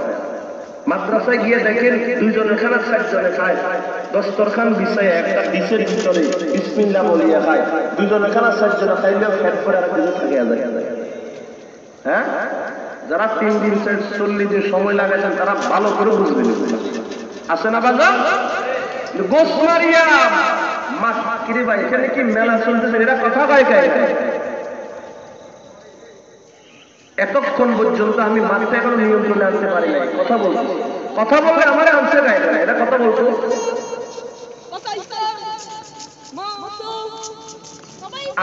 মাদ্রাসায় গিয়ে দেখেন 2 জনের খানা 7 জনে খায়, দস্তরখান বিছায় একটা ডিশের ভিতরে বিসমিল্লাহ বলিয়া খায়। 2 জনের খানা 7 জনে খাইলেও ফ্যাট করে আর কিছু থাকে যায়। হ্যাঁ, যারা 3 দিন 40 দিন সময় লাগাইছেন তারা ভালো করে বুঝবেন। আছে না বাজার গোস মারিয়া মাছ কিরে ভাই, এখানে কি মেলা চলতেছে? এরা কথা কয় কে? এতক্ষণ পর্যন্ত আমি মাছটা এখনো নিয়ন্ত্রণে আনতে পারি নাই। কথা বলতো, কথা বললে আমার আনছে গায়ে না, এটা কথা বলতো।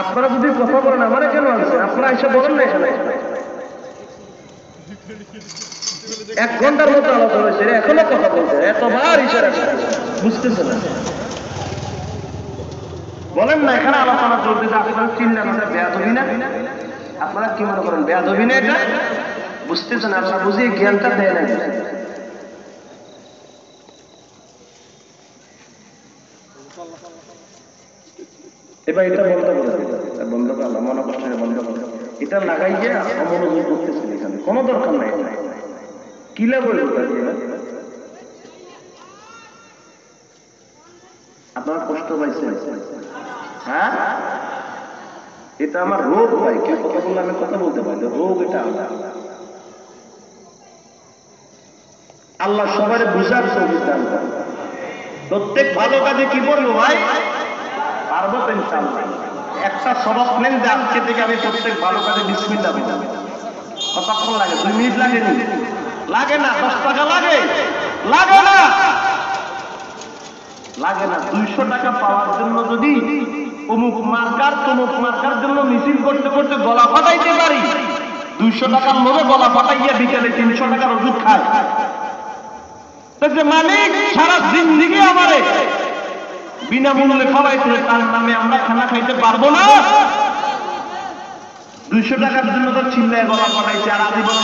আপনারা যদি কথা বলেন আমারে কেন আনছে? আপনারা এসে বলেন না এখানে। 1 ঘন্টার মতো আলোচনা হয়েছে, এখনো কথা বলছে, এতবার ইশারা বুঝতেছে না। বলেন না এখানে আলোচনা চলতেছে, আপনারা চিন্তা করেন বেয়াদবি না? আপনারা কি মনে করেন বেয়াদবি না? এটা বুঝতেছেন? আপনারা বুঝিয়ে জ্ঞানটা দেয় না। এবার এটা বন্ধ করে দেবে, বন্ধ করলাম, মনে কষ্ট বন্ধ করে এটা লাগাই গিয়ে অমনোযোগ করতেছেন, এখানে কোনো দরকার নাই। কিলা বলে আপনারা কষ্ট পাইছেন? হ্যাঁ, এটা আমার রোগ ভাই। কেউ কথা বললে আমি কথা বলতে পারি, রোগ এটা। আল্লাহ সবাই বুঝার সংবিধান। প্রত্যেক ভালো কাজে কি বলবো ভাই? পারবো তো ইনশাআল্লাহ। একটা সবক নেন যে আজকে থেকে আমি প্রত্যেক ভালো কাজে বিসমিল্লাহ বলবো। কতক্ষণ লাগে? 2 মিনিট লাগে? লাগে না। 10 টাকা লাগে? লাগে না, লাগে না। 200 টাকা পাওয়ার জন্য যদি অমুক মার্কার তমুক মার্কার জন্য মিছিল করতে করতে গলা ফাটাইতে পারি, 200 টাকার লোভে গলা ফাটাইয়া বিকেলে 300 টাকার ওষুধ খায়। মালিক সারা জিন্দেগি আমারে বিনামূল্যে খাওয়াইছে, তার নামে আমরা খানা খাইতে পারবো না? 200 টাকার জন্য তো চিল্লায় গলা ফাটাইছে, আর আজীবন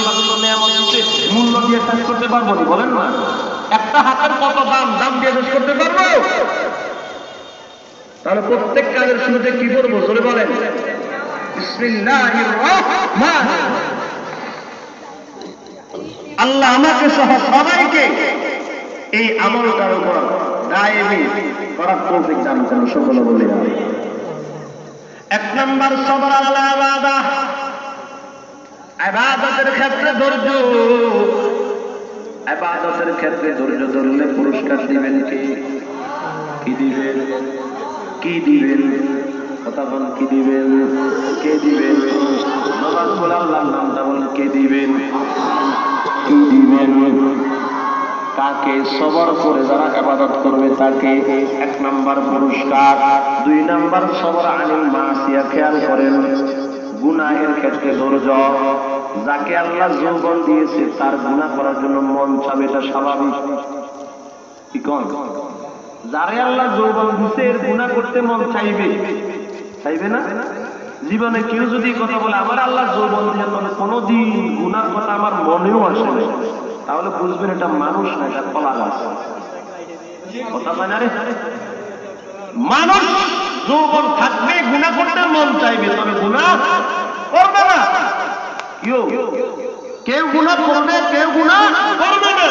মূল্য দিয়ে শেষ করতে পারবো না? বলেন না, একটা হাতের কত দাম, দাম দিয়ে শেষ করতে পারবো? তাহলে প্রত্যেক কাজের শুরুতে কি করবো জোরে বলেন? বিসমিল্লাহির রাহমানির রাহিম। আল্লাহ আমাকে সহ সবাইকে এই আমলটার উপর দায়েমি করার তৌফিক দান করুন, সকলে বলে আমি। 1 নম্বর সবর আলা ইবাদাহ, ইবাদতের ক্ষেত্রে ধৈর্য। ইবাদতের ক্ষেত্রে ধৈর্য ধরলে পুরস্কার দিবেন কে? কি দিবেন? কি দিবেন? কথা বল, কি দিবেন? কে দিবেন? নামাজ পড়ে আল্লাহর নামটা বলেন, কে দিবেন? কি দিবেন? কাকে? সবর করে যারা ইবাদত করবে তাকে 1 নম্বর পুরস্কার। 2 নম্বর সবর আনিল মাসিয়া, খেয়াল করেন গুনাহের ক্ষেত্রে ধৈর্য। যাকে আল্লাহ যৌবন দিয়েছে তার গুনাহ করার জন্য মন চাবে, এটা স্বাভাবিক। কি কোন? যারে আল্লাহ যৌবন দিয়েছে এর গুনাহ করতে মন চাইবে, চাইবে না? জীবনে কেউ যদি কথা বলে আমার আল্লাহ যৌবন দিয়ে তবে কোনোদিন গুনার কথা আমার মনেও আসে না, তাহলে বুঝবেন এটা মানুষ না, এটা কলা গাছ। কথা হয় না রে? মানুষ যৌবন থাকবে গুনাহ করতে মন চাইবে, তবে গুনাহ করবে না। কেউ গুনাহ করবে, কেউ গুনাহ করবে না।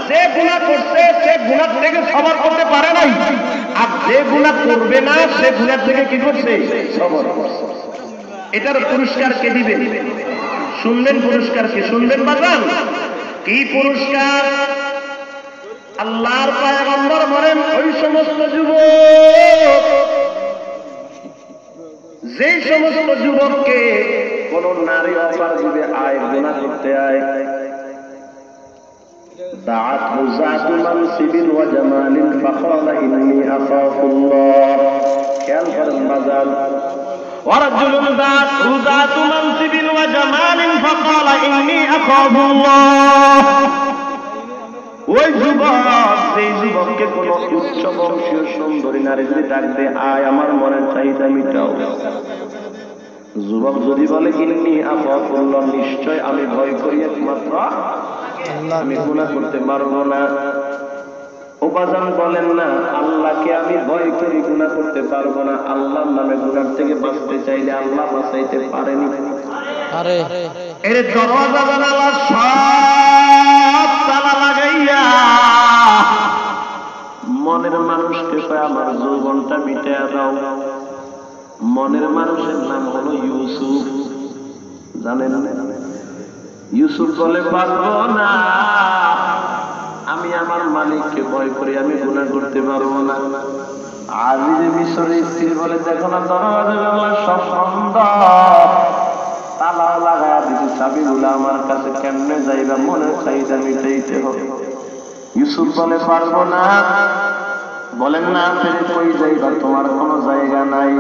যে গুনাহ করছে সে গুনাহ থেকে সবর করতে পারে নাই, আর যে গুনাহ করবে না সে গুনাহ থেকে কি করছে? সবর করছে। এটার পুরস্কার কে দিবে? শুনবেন পুরস্কার কি? শুনবেন বাজান, কি পুরস্কার? আল্লাহর পয়গম্বর বলেন ওই সমস্ত যুবক, যে সমস্ত যুবককে কোন নারী অফার দিবে আয় গুনাহ করতে আয়, দাআত মুযাতু মানসিবিন ওয়া জামালিন ফাকালা ইন্নী আখাফুল্লাহ। খেয়াল করেন বাজান, ওয়ারাজুলুন যাতু মানসিবিন ওয়া জামালিন ফাকালা ইন্নী আখাফুল্লাহ। ওই যুবক, সেই যুবককে কোন উচ্চ বংশীয় সুন্দরী নারী যদি ডাকবে আয় আমার মনের চাহিদা মিটাও, যুবক যদি বলে ইন্নী আখাফুল্লাহ, নিশ্চয় আমি ভয় করি একমাত্র আমি গুনাহ করতে পারবো না। উপাদান বলেন না আল্লাহকে আমি ভয় করি গুনাহ করতে পারবো না, আল্লাহর নামে গুনাহ থেকে বাঁচতে চাইলে আল্লাহ বাঁচাইতে পারেনি। এর দরওয়াজা জানালা সব তালা লাগাইয়া মনের মানুষকে কয় আমার যৌবনটা মিটাইয়া দাও। মনের মানুষের নাম হলো ইউসুফ, জানেন? ইউসুফ বলে পারবো না, আমি আমার মালিককে ভয় করি, আমি গুনাহ করতে পারবো না। আজিজে মিশরের স্ত্রী বলে দেখো না দরওয়াজা সব বন্ধ, তালা লাগায়া দিছি, চাবিগুলো আমার কাছে, কেমনে যাইবা? মনের চাহিদা মিটাইতে হবে। ইউসুফ বলে পারবো না। বলেন না ফেরে কই যাইবা? তোমার কোনো জায়গা নাই।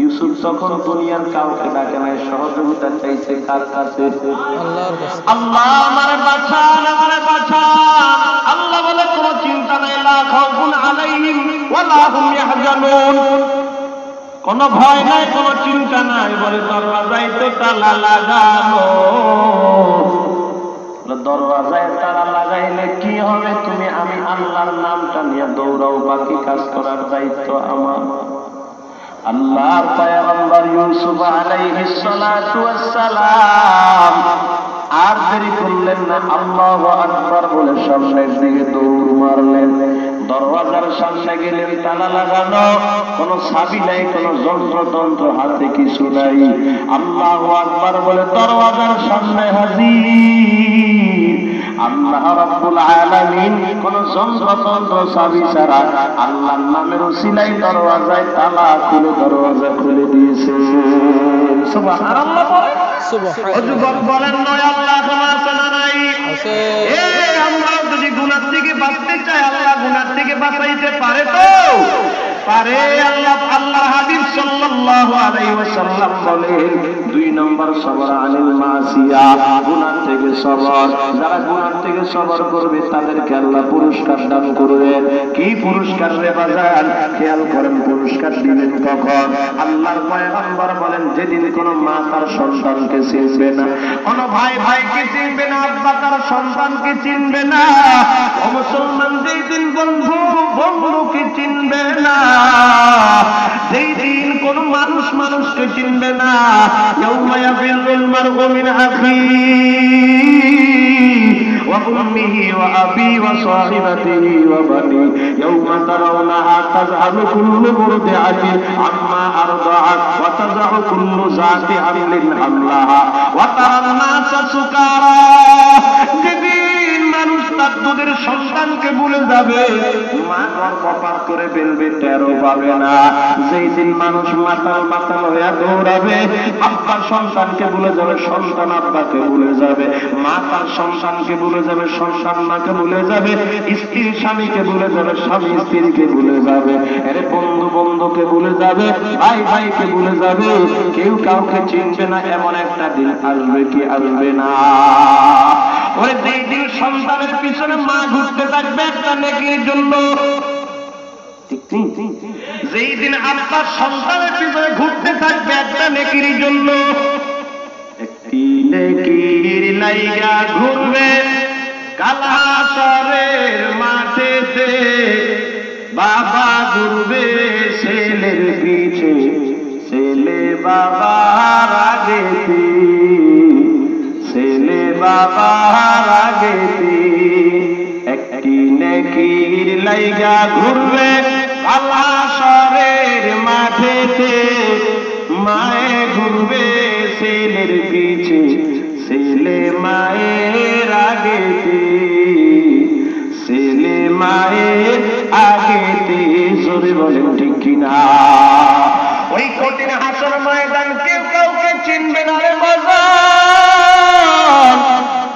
ইউসুফ তখন দুনিয়ার কাউকে ডাকে নাই, সহযোগিতা চাইছে কার কাছে? আল্লাহর কাছে। আল্লাহ আমারে বাঁচান, আমারে বাঁচান। আল্লাহ বলে কোনো চিন্তা নাই, লা খাউফুন আলাইহিম ওয়া লা হুম ইয়াহজানুন, কোনো ভয় নাই, কোনো চিন্তা নাই। বলে দরওয়াজায় তো তালা লাগানো, দরওয়াজায় তালা লাগাইলে কি হবে? তুমি আমি আল্লাহর নামটা নিয়ে দৌড়াও, বাকি কাজ করার দায়িত্ব আমার। আল্লাহর পয়গম্বর ইউসুফ আলাইহিস সালাতু ওয়াস সালাম আর দেরি করলেন না, আল্লাহু আকবার বলে সামনের দিকে দৌড় মারলেন। দরওয়াজার সামনে গেলেন, তালা লাগানো, কোনো চাবি নাই, কোনো যন্ত্রতন্ত্র হাতে কিছু নাই। আল্লাহু আকবার বলে দরওয়াজার সামনে হাজির আল্লাহ রাব্বুল আলামিন। কোন যন্ত্রতন্ত্র চাবি ছাড়া আল্লাহর নামের উসিলাই দরওয়াজায় তালা খুলে দরওয়াজা খুলে দিয়েছে। সুবহানাল্লাহ। যুবক বলেন নয় আল্লাহ তোমার চেনা নাই। আমরা যদি গুনাহ থেকে বাঁচতে চাই, আল্লাহ গুনাহ থেকে বাঁচাইতে পারে তো? পারে? আল্লাহর হাবিব সাল্লাল্লাহু আলাইহি ওয়াসাল্লাম বলেন, 2 নম্বর সবর আনিল মাসিয়া, গুনাহ থেকে সবর। যারা গুনাহ থেকে সবর করবে তাদেরকে আল্লাহ পুরস্কার দান করবেন। কি পুরস্কার রে বাজার? খেয়াল করেন, পুরস্কার দিবেন কখন? আল্লাহর পয়গম্বর বলেন, যেদিন কোন মা তার সন্তানকে চিনবে না, কোন ভাই ভাইকে চিনবে না, আব্বা তার সন্তানকে চিনবে না, ও মুসলমান যেদিন বন্ধু বন্ধুকে চিনবে না, যেই দিন কোন মানুষ মানুষকে চিনবে না, ইয়াউমা ইয়াফিরুল মার'উ মিন আখিহি ওয়া উম্মিহি ওয়া আবি ওয়া সাহিবাতিহি ওয়া বানি ইয়াউমা তারাউনাহা তাযহালু কুল্লু মুরদিআতিন আম্মা আরদাআত ওয়া তাযউ কুল্লু যাতি হামলিন হামলাহা ওয়া তারান নাসা সুকারা। যেদিন মানুষ তার দুধের সন্তানকে ভুলে যাবে, মা গর্ভপাত করে ফেলবে, টেরও পাবে না। যেই দিন মানুষ মাতাল মাতাল হয়ে দৌড়াবে, আব্বা সন্তানকে ভুলে যাবে, সন্তান আব্বাকে ভুলে যাবে, মা তার সন্তানকে ভুলে যাবে, সন্তান মাকে ভুলে যাবে, স্ত্রী স্বামীকে ভুলে যাবে, স্বামী স্ত্রীকে ভুলে যাবে, আরে বন্ধু বন্ধুকে ভুলে যাবে, ভাই ভাইকে ভুলে যাবে, কেউ কাউকে চিনবে না। এমন একটা দিন আসবে কি আসবে না? ওই যেই দিন সন্তানের পিছনে মা ঘুরতে থাকবে একটা নেকির জন্য, যেই দিন আপনার সন্তানের পিছনে ঘুরতে থাকবে একটা নেকির জন্য, একটি নেকির লাইগা ঘুরবে কালাসরের মাঠেতে, বাবা ঘুরবে ছেলের পিছে, ছেলে বাবার আগেতে, ছেলে বাবার আগেতে, একটি নেকির লাইগা ঘুরবে কালাসরের মাঠেতে, মায়ে ঘুরবে ছেলের পিছে, ছেলে মায়ের আগেতে, ছেলে মায়ের আগেতে। জোরে বলেন ঠিক কিনা? ওই কঠিন হাসর ময়দান কেউ কাউকে চিনবে না রে বাজার।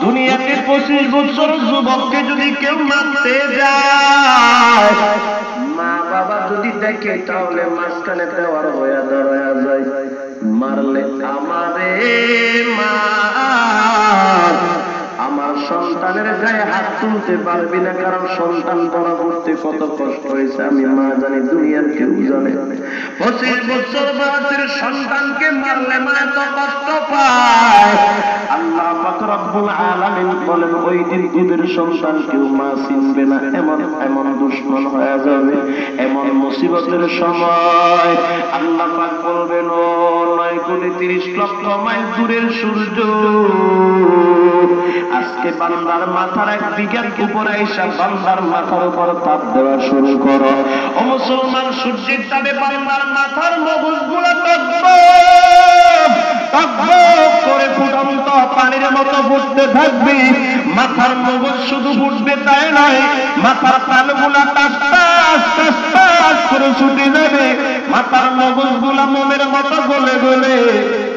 দুনিয়াতে 25 বছর যুবককে যদি কেউ মারতে যায়, মা বাবা যদি দেখে তাহলে মাঝখানে দেওয়ার হয়ে দাঁড়ায় যায়, মারলে আমারে মা, আমার সন্তানের গায়ে হাত তুলতে পারবি না, কারণ সন্তান বড় করতে কত কষ্ট হয়েছে আমি মা জানি, দুনিয়ার কেউ জানে। 25 বছর বয়সের সন্তানকে মারলে মা এত কষ্ট পায়। আল্লাহ পাক রব্বুল আলামিন বলেন, ওই দিন দুধের সন্তান কেউ মা চিনবে না, এমন এমন দুশ্মন হয়ে যাবে, এমন মুসিবতের সময় আল্লাহ পাক বলবেন, ও 9 কোটি 30 লক্ষ মাইল দূরের সূর্য আজকে বান্দার মাথার 1 বিঘার উপরে এসে বান্দার মাথার উপর তাপ দেওয়া শুরু করো। ও মুসলমান, সূর্যের তাপে বান্দার মাথার মগজগুলো টকবক করে ফুটন্ত পানির মতো ফুটতে থাকবে। মাথার মগজ শুধু ফুটবে তাই নয়, মাথার তালগুলা টাস টাস টাস টাস করে ছুটে যাবে, মাথার মগজগুলা মোমের মতো গলে গলে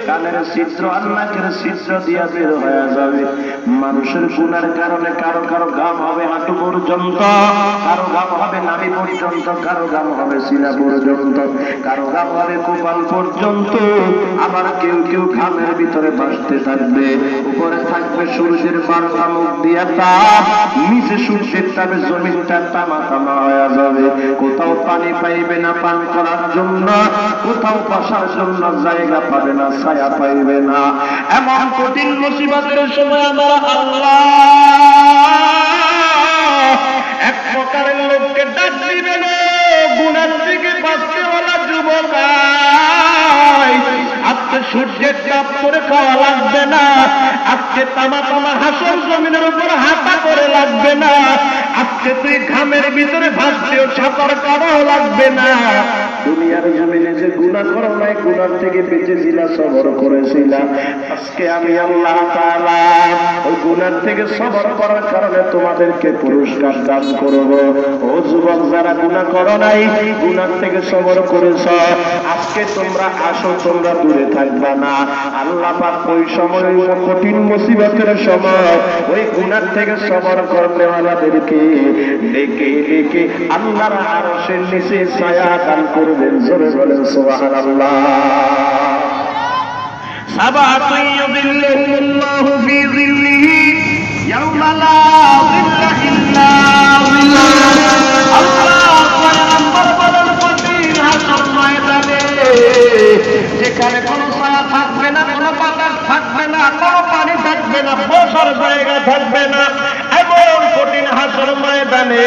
কানের ছিদ্র আর নাকের ছিদ্র দিয়া বের হয়ে যাবে। মানুষের গুনার কারণে কারো কারো ঘাম হবে হাঁটু পর্যন্ত, কারো ঘাম হবে নাভি পর্যন্ত, কারো ঘাম হবে সিনা পর্যন্ত, কারো ঘাম হবে কপাল পর্যন্ত, আবার কেউ কেউ ঘামের ভিতরে ভাসতে থাকবে। উপরে থাকবে সূর্যের 12টা মুখ দিয়া তাপ, নিচে সূর্যের তাপে জমিনটা তামা তামা হয়ে যাবে। কোথাও পানি পাইবে না পান করার জন্য, কোথাও বসার জন্য জায়গা পাবে না, ছায়া পাইবে না। এমন কঠিন মুসিবতের সময় আমার আল্লাহ এক প্রকারের লোককে ডাক দিবেন, গুনার থেকে বাঁচতেওয়ালা যুবক, আজকে সূর্যের তাপ করে খাওয়া লাগবে না, আজকে তামা তামা হাসর জমিনের উপর হাঁটা করে লাগবে না, আজকে তুই ঘামের ভিতরে ভাসতেও সাঁতার কাটাও লাগবে না, দুনিয়ার জমিনে যে গুনাহ করো নাই, গুনাহ থেকে বেঁচেছিলা, সবর করেছিলা, আজকে আমি আল্লাহ তাআলা ওই গুনাহ থেকে সবর করার কারণে তোমাদেরকে পুরস্কার দান করব। ও যুবক যারা গুনাহ করো নাই, গুনাহ থেকে সবর করেছ, আজকে তোমরা আসো, তোমরা দূরে থাকবে না। আল্লাহ পাক ওই সময়, ওই কঠিন মুসিবতের সময় ওই গুনাহ থেকে সবর করনেওয়ালাদেরকে ডেকে ডেকে আল্লাহর আরশের নিচে ছায়া দান করবেন। জোরে বলেন সুবহানাল্লাহ। সাবাতু ইউযিল্লুহুমুল্লাহু ফি যিল্লিহি ইয়াওমা লা যিল্লা ইল্লা যিল্লুহু। আল্লাহ নম্বর বলেন কঠিন হাসর ময়দানে, যেখানে কোনো ছায়া থাকবে না, কোনো বাতাস থাকবে না, কোনো পানি থাকবে না, বসার জায়গা থাকবে না, এমন কঠিন হাসর ময়দানে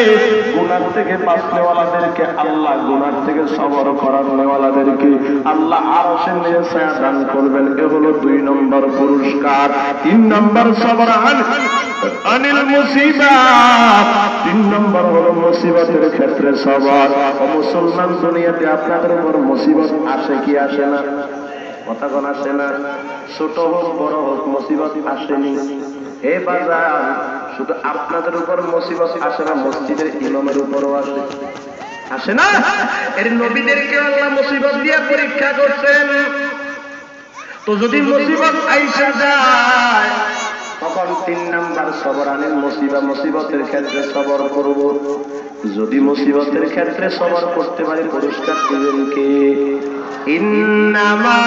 গুনাহ থেকে বাঁচনেওয়ালাদেরকে আল্লাহ, গুনাহ থেকে সবর করানোওয়ালাদেরকে আল্লাহ আরশের নিচে ছায়া দান করবেন। এ হলো 2 নম্বর পুরস্কার। 3 নম্বর সবর আনিল মুসিবাত। 3 নম্বর হলো মুসিবতের ক্ষেত্রে সবর। ও মুসলমান, দুনিয়াতে আপনাদের উপর মুসিবত আসে কি আসে না? কথা কোন আসে না? ছোট হোক বড় হোক মুসিবত আসেনি? এ বাজার, শুধু আপনাদের উপর মুসিবত আসে না, মসজিদের ইমামের উপরও আসে, আসে না? এর নবীদেরকে আল্লাহ মুসিবত দিয়ে পরীক্ষা করছেন। তো যদি মুসিবত আইসা যায়, তখন 3 নাম্বার সবর আনিল মুসিবা, মুসিবতের ক্ষেত্রে সবর করব। যদি মুসিবতের ক্ষেত্রে সবর করতে পারি, পুরস্কার দিবেন কে? ইন্নামা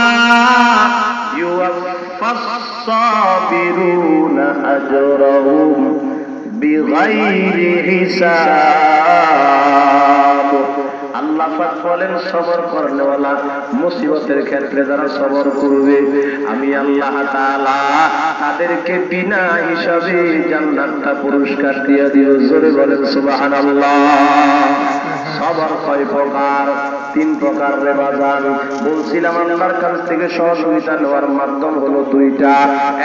ইউওয়াফাস সাবিরুনা আজরাহুম বিগাইরি হিসাব। আল্লাহ পাক বলেন, সবর করনেওয়ালা, মুসিবতের ক্ষেত্রে যারা সবর করবে, আমি আল্লাহ তাআলা তাদেরকে বিনা হিসাবে জান্নাতটা পুরস্কার দিয়ে দিব। জোরে বলেন সুবহানাল্লাহ। সবর কয় প্রকার? 3 প্রকার রে বাজান। বলছিলাম আল্লাহর কাছ থেকে সহযোগিতা নেওয়ার মাধ্যম হলো 2টা।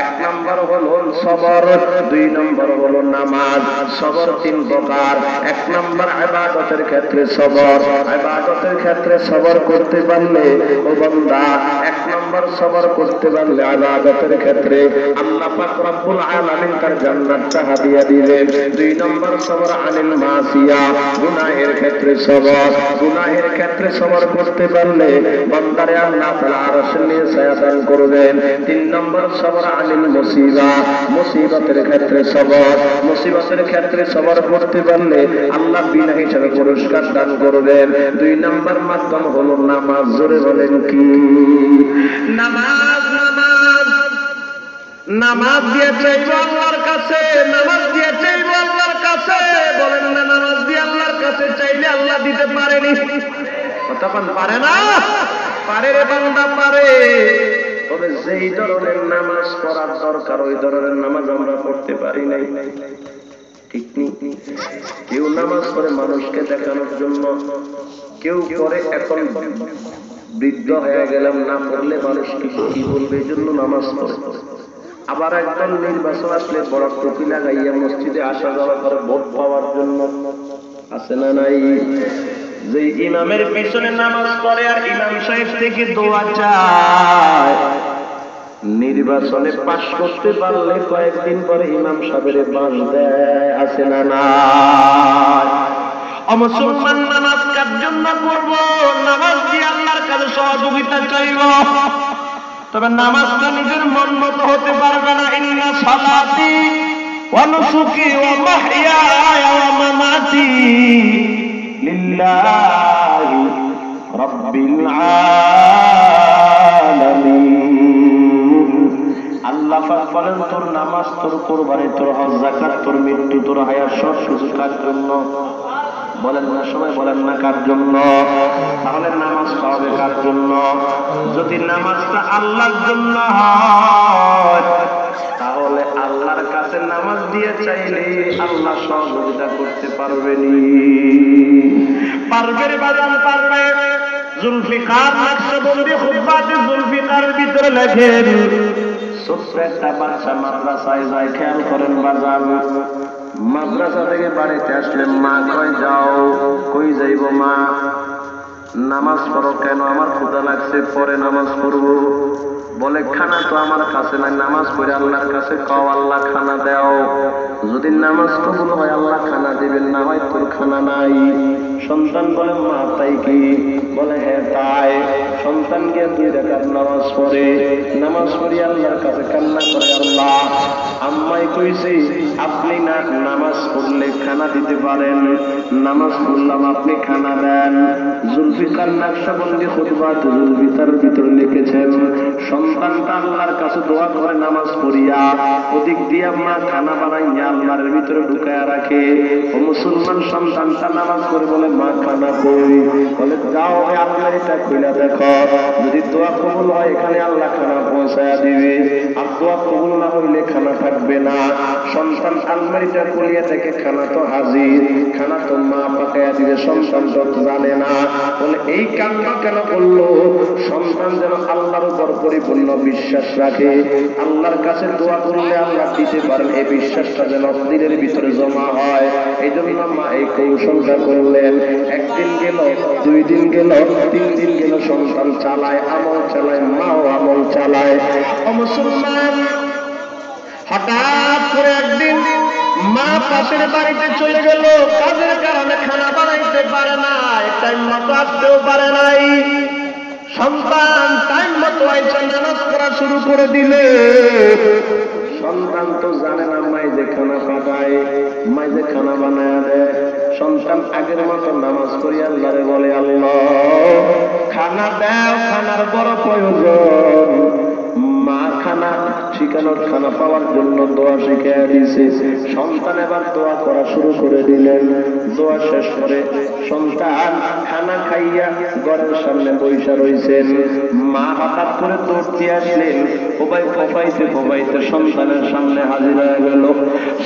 1 নম্বর হলো সবর, 2 নম্বর হলো নামাজ। সবর 3 প্রকার। 1 নম্বর ইবাদতের ক্ষেত্রে সবর। ইবাদতের ক্ষেত্রে সবর করতে পারলে ও বান্দা, 1 নম্বর সবর করতে পারলে ইবাদতের ক্ষেত্রে আল্লাহ পাক রব্বুল আলামিন তার জান্নাতটা হাদিয়া দিবেন। 2 নম্বর সবর আনিল মাসিয়া, গুনাহের ক্ষেত্রে সবর। গুনাহের ক্ষেত্রে সবর করতে পারলে বান্দারে আল্লাহ তাআলা আরশের নিচে ছায়া দান করবেন। 3 নম্বর সবর আনিল মুসিবা, মুসিবতের ক্ষেত্রে সবর। মুসিবতের ক্ষেত্রে সবর করতে পারলে আল্লাহ বিনা হিসাবে পুরস্কার দান করবেন। 2 নম্বর মাধ্যম হলো নামাজ। জোরে বলেন কি? নামাজ। নামাজ, নামাজ দিয়ে চাইবো আল্লাহর কাছে, নামাজ দিয়ে চাইবো আল্লাহর কাছে। বলেন না, নামাজ দিয়ে আল্লাহর কাছে চাইলে আল্লাহ দিতে পারেনি? তখন পারে না? পারে রে বান্দা, পারে। তবে যেই ধরনের নামাজ পড়ার দরকার, ওই ধরনের নামাজ আমরা পড়তে পারি নাই। ঠিক নেই? কেউ নামাজ পড়ে মানুষকে দেখানোর জন্য, কেউ পড়ে এখন বৃদ্ধ হয়ে গেলাম, না পড়লে মানুষ কি বলবে, এই জন্য নামাজ পড়ে। আবার একদল নির্বাচন আসলে বড় টুপি লাগাইয়া মসজিদে আসা যাওয়া করে ভোট পাওয়ার জন্য। আছে না নাই? যে ইমামের পিছনে নামাজ পড়ে আর ইমাম সাহেব থেকে দোয়া চায়, নির্বাচনে পাশ করতে পারলে কয়েকদিন পরে ইমাম সাহেবের বাঁশ দেয়। আছে না নাই? মুসলমান, নামাজ কার জন্য করব? নামাজ দিয়ে আল্লাহর কাছে সহযোগিতা চাইব। তবে নামাজটা নিজের মন মতো হতে পারবে না। ইন্না সালাতি ওয়া নুসুকি ওয়া মাহইয়ায়া ওয়া মামাতি লিল্লাহি রাব্বিল আলামিন। আল্লাহ পাক বলেন, তোর নামাজ, তোর কুরবানি, তোর হজ, যাকাত, তোর মৃত্যু, তোর হায়াত সব কিছু কার জন্য? বলেন না সবাই, বলেন না কার জন্য? তাহলে নামাজটা হবে কার জন্য? যদি নামাজটা আল্লাহর জন্য হয়, তাহলে আল্লাহর কাছে নামাজ দিয়ে চাইলে আল্লাহ সহযোগিতা করতে পারবেনি? পারবে রে বাজান, পারবে। জুলফিকার নকশবন্দি খুতবাতে জুলফিকার ভিতরে লেখেন, ছোট্ট একটা বাচ্চা মাদ্রাসায় যায়, খেয়াল করেন বাজান। মাদ্রাসা থেকে বাড়িতে আসলে মা কয় যাও, কই যাইব মা? নামাজ পড়ো কেন? আমার ক্ষুধা লাগছে, পরে নামাজ পড়বো। বলে খানা তো আমার কাছে নাই, নামাজ পড়ে আল্লাহর কাছে কও আল্লাহ খানা দাও। যদি নামাজ কবুল হয় আল্লাহ খানা দিবেন, না হয় তোর খানা নাই। সন্তান বলে মা তাই কি? বলে হ্যাঁ তাই। সন্তান গিয়ে 2 রাকাত নামাজ পড়ে, নামাজ পড়ে আল্লাহর কাছে কান্না করে, আল্লাহ আম্মাই কইছে আপনি না নামাজ পড়লে খানা দিতে পারেন, নামাজ পড়লাম আপনি খানা দেন। জুলফিকার নকশবন্দি খুতবাতুল জুলফিকার ভিতর লিখেছেন, সন্তানটা আল্লাহর কাছে দোয়া করে নামাজ পড়িয়া, ওদিক দিয়ে মা খানা বানাইয়া আল্লাহর ভিতরে ঢুকায়া রাখে। ও মুসলমান, সন্তানটা নামাজ পড়ে বলে মা খানা কই? বলে যাও ওই আলমারিটা খুলে দেখো, যদি দোয়া কবুল হয় এখানে আল্লাহ খানা পৌঁছায়া দিবে, আর দোয়া কবুল না হইলে খানা থাকবে না। সন্তান আলমারিটা খুলিয়ে দেখে খানা তো হাজির, খানা তো মা পাকাইয়া দিবে, সন্তান তো জানে না। বলে এই কাণ্ড কেন করলো? সন্তান যেন আল্লাহর উপর পরিপূর্ণ বিশ্বাস রাখে, আল্লাহর কাছে দোয়া করলে আল্লাহ দিতে পারেন, এই বিশ্বাসটা যেন দিলের ভিতরে জমা হয়। এই জন্য মা এই কৌশলটা করলেন। 1 দিন গেল, 2 দিন গেল, 3 দিন গেল, সন্তান চালায়, আমল চালায়, মাও আমল চালায়। ও মুসলমান, হঠাৎ করে একদিন মা পাশের বাড়িতে চলে গেল, কাজের কারণে খানা বানাইতে পারে না, টাইম মতো আসতেও পারে নাই। সন্তান টাইম মতো আইসা নামাজ পড়া শুরু করে দিলে। সন্তান তো জানে না মাই যে খানা পাঠায়, মাই যে খানা বানায় দেয়। সন্তান আগের মতো নামাজ পড়ি আল্লাহরে বলে, আল্লাহ খানা দাও, খানার বড় প্রয়োজন। মা খানা শিখানোর, খানা পাওয়ার জন্য দোয়া শিখিয়ে দিয়েছে। সন্তান এবার দোয়া করা শুরু করে দিলেন। দোয়া শেষ করে সন্তান খানা খাইয়া ঘরের সামনে বইসা রয়েছেন। মা হঠাৎ করে দৌড়তে আসলেন, ওবাই ফোপাইতে ফোপাইতে সন্তানের সামনে হাজির হয়ে গেল।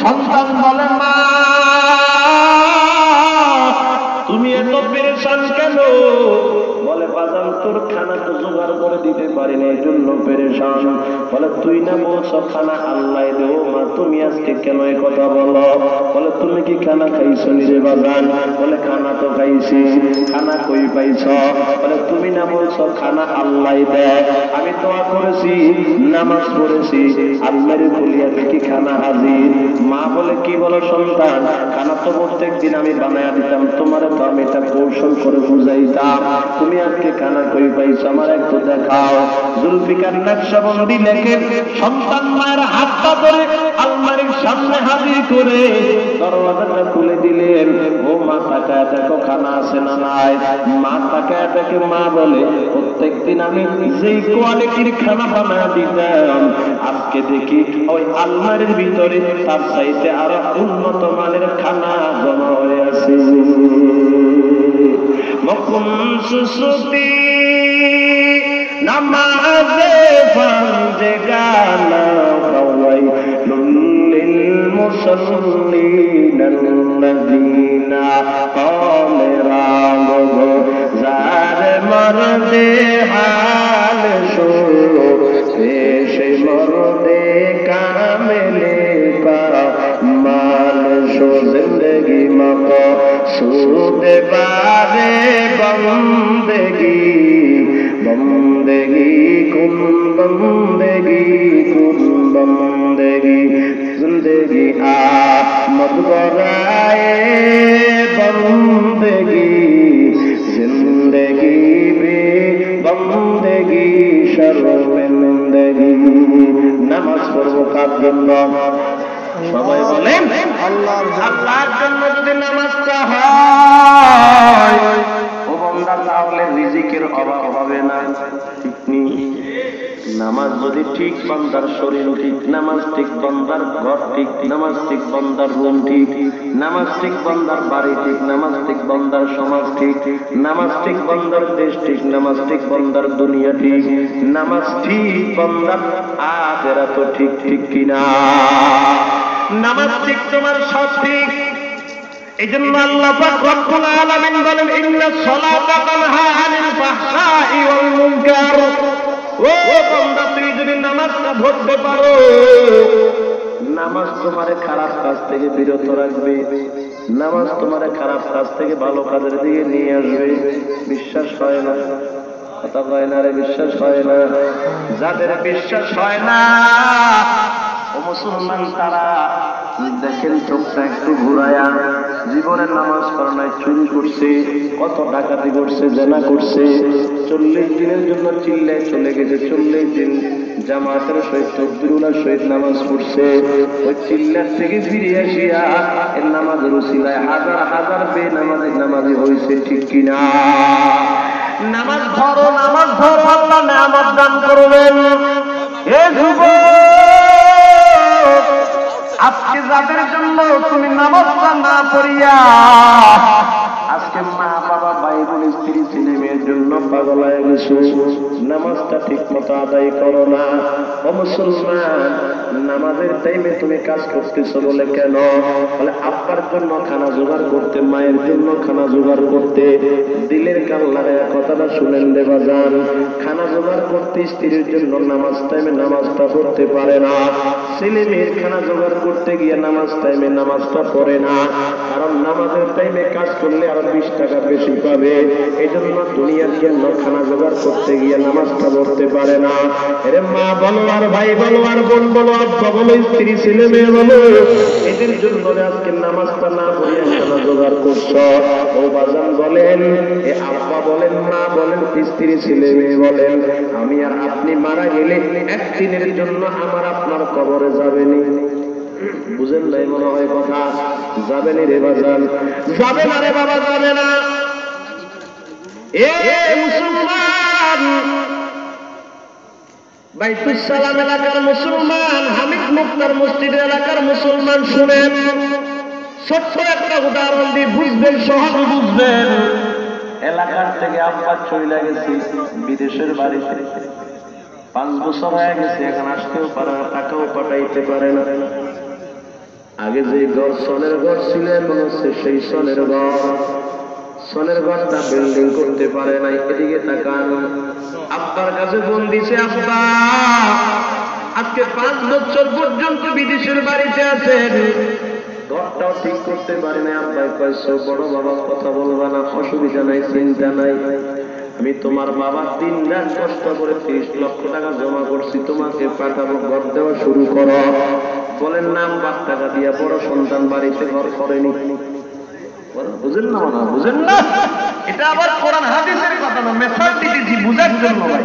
সন্তান বলে, মা তুমি এত পেরেশান কেন? বলে বাজান তোর খানা তো জোগাড় করে দিতে পারি না, এই জন্য পেরেশান। বলে তুই না বলছো খানা আল্লাহ দেও, মা তুমি আজকে কেন এই কথা বলো? বলে তুমি কি খানা খাইছো নিজে বাজান? বলে খানা তো খাইছি। খানা কই পাইছ? বলে তুমি না বলছো খানা আল্লাহ দেয়, আমি দোয়া করেছি, নামাজ পড়েছি, আল্লাহরে খুলিয়া দেখি খানা হাজির। মা বলে কি বলো সন্তান? খানা তো প্রত্যেক দিন আমি বানায়া দিতাম, তোমার তো আমি এটা কৌশল করে বুঝাইতাম, তুমি আজকে খানা কই পাইছো আমার একটু দেখাও। জুলফিকার নকশবন্দি লেখেন, সন্তান মায়ের হাতটা ধরে আলমারির সামনে হাজির করে দরওয়াজাটা খুলে দিলেন। ও মা তাকায় দেখো খানা আছে না নাই? মা তাকায় দেখে, মা বলে প্রত্যেকদিন আমি যেই কোয়ালিটির খানা বানায় দিতাম, আজকে দেখি ওই আলমারির ভিতরে তার চাইতে আরো উন্নত মানের খানা জমা হয়ে আছে। মকুম সুসুতি নামাজে ফাঁজে গানা খাওয়াই লুল্লিল মুসল্লিন আল্লাযীনা ক্বামেরা গো যার মরদে হাল শো পেশে মরদে কামেলে পা মাল শো জিন্দগি মকো সুদে বারে বন্দেগি বন্দেগি কুন বন্দেগি কুন বন্দেগি জিন্দগি আহমদ গরায়ে বন্দেগি জিন্দগি বে বন্দেগি শর্মিন্দগি। নামাজ পড়বো কার জন্য? সবাই বলেন আল্লাহর জন্য। যদি নামাজটা হয় ও বান্দা, তাহলে রিজিকের অভাব হবে না। ঠিক নেই? নামাজ যদি ঠিক, বান্দার শরীর ঠিক, নামাজ ঠিক, বান্দার ঘর ঠিক, নামাজ ঠিক, বান্দার রুম ঠিক, নামাজ ঠিক, বান্দার বাড়ি ঠিক, নামাজ ঠিক, বান্দার সমাজ ঠিক, নামাজ ঠিক, বান্দার দেশ ঠিক, নামাজ ঠিক, বান্দার দুনিয়া ঠিক, নামাজ ঠিক, বান্দার আখিরাত ঠিক। ঠিক কিনা? নামাজ ঠিক, তোমার সব ঠিক। এই জন্য আল্লাহ পাক রব্বুল আলামিন বলেন, ইন্নাস সালাতা তানহা আনিল ফাহশাই ওয়াল মুনকার। ও বান্দা, তুই যদি নামাজটা ধরতে পারো, নামাজ তোমার খারাপ কাজ থেকে বিরত রাখবে। নামাজ তোমার খারাপ কাজ থেকে ভালো কাজের দিকে নিয়ে আসবে। বিশ্বাস হয় না? কথা কয় না রে, বিশ্বাস হয় না? যাদের বিশ্বাস হয় না ও মুসলমান, তারা দেখেন চোখটা একটু ঘুরায়া, জীবনের নামাজ পড়া নাই, চুরি করছে, কত ডাকাতি করছে, জেনা করছে, 40 দিনের জন্য চিল্লায় চলে গেছে, 40 দিন জামাতের সহিত তকবীরুল্লাহর সহিত নামাজ পড়ছে। ওই চিল্লার থেকে ফিরে আসিয়া এর নামাজের উসিলায় হাজার হাজার নামাজি হয়েছে। ঠিক কিনা? নামাজ ধরো, নামাজ ধরো, আল্লাহ নিয়ামত দান করবেন। এ যুবক, আজকে যাদের জন্য তুমি নামাজটা না পড়িয়া আজকে মা বাবা ভাই বোন স্ত্রী ছেলে মেয়ের জন্য পাগল হয়ে গেছো, নামাজটা ঠিক মতো আদায় করো না। ও মুসলমান, নামাজের টাইমে তুমি কাজ করতেছো বলে কেন? বলে আব্বার জন্য খানা জোগাড় করতে, মায়ের জন্য খানা জোগাড় করতে। দিলের কাল্লারে কথাটা শুনেন রে বাজান, খানা জোগাড় করতে স্ত্রীর জন্য নামাজ টাইমে নামাজটা পড়তে পারে না, ছেলে মেয়ের খানা জোগাড় করতে গিয়ে নামাজ টাইমে নামাজটা পড়ে না, কারণ নামাজের টাইমে কাজ করলে আরো 20 টাকা বেশি পাবে। এই জন্য দুনিয়ার জন্য খানা জোগাড় করতে গিয়ে নামাজটা পড়তে পারে না। এরে মা বলো, আর ভাই বলো, আর বোন বলো, আব্বা বলো, স্ত্রী ছেলে মেয়ে বলো, এদের জন্য আজকে নামাজটা না পড়িয়া খানা জোগাড় করছো। ও বাজান বলেন, এ আব্বা বলেন, মা বলেন, স্ত্রী ছেলে মেয়ে বলেন, আমি আর আপনি মারা গেলে একদিনের জন্য আমার আপনার কবরে যাবেনি। বুঝেন নাই মনে হয় কথা? যাবেনি রে বাজান, যাবে না রে বাবা, যাবে না। এ মুসলমান, বাইতুল সালাম এলাকার মুসলমান, হামিদ মুক্তার মসজিদ এলাকার মুসলমান, শুনেন, ছোট্ট একটা উদাহরণ দিয়ে বুঝবেন, সহজে বুঝবেন। এলাকার থেকে আব্বা চলে গেছে বিদেশের বাড়িতে, 5 বছর হয়ে গেছে, এখন আসতেও পারে না, টাকাও পাঠাইতে পারে না। আগে যে ঘর, সনের ঘর ছিল, মনে হচ্ছে সেই সনের ঘর, সনের ঘরটা বিল্ডিং করতে পারে নাই। এদিকে তাকান, আব্বার কাছে ফোন দিছে, আব্বা আজকে 5 বছর পর্যন্ত বিদেশের বাড়িতে আছেন, ঘরটাও ঠিক করতে পারে না। আব্বাই কয়েছে, বড় বাবা কথা বলবা না, অসুবিধা নাই, চিন্তা নাই, আমি তোমার বাবা 3 রাত কষ্ট করে 30 লক্ষ টাকা জমা করছি, তোমাকে পাঠাবো, ঘর দেওয়া শুরু করো। বলেন নাম 5 টাকা দিয়া বড় সন্তান বাড়িতে ঘর করেনি। বুঝেন না? বুঝেন না? এটা আবার কোরআন হাদিসের কথা না, মেসাজ দিতেছি বুঝার জন্য ভাই।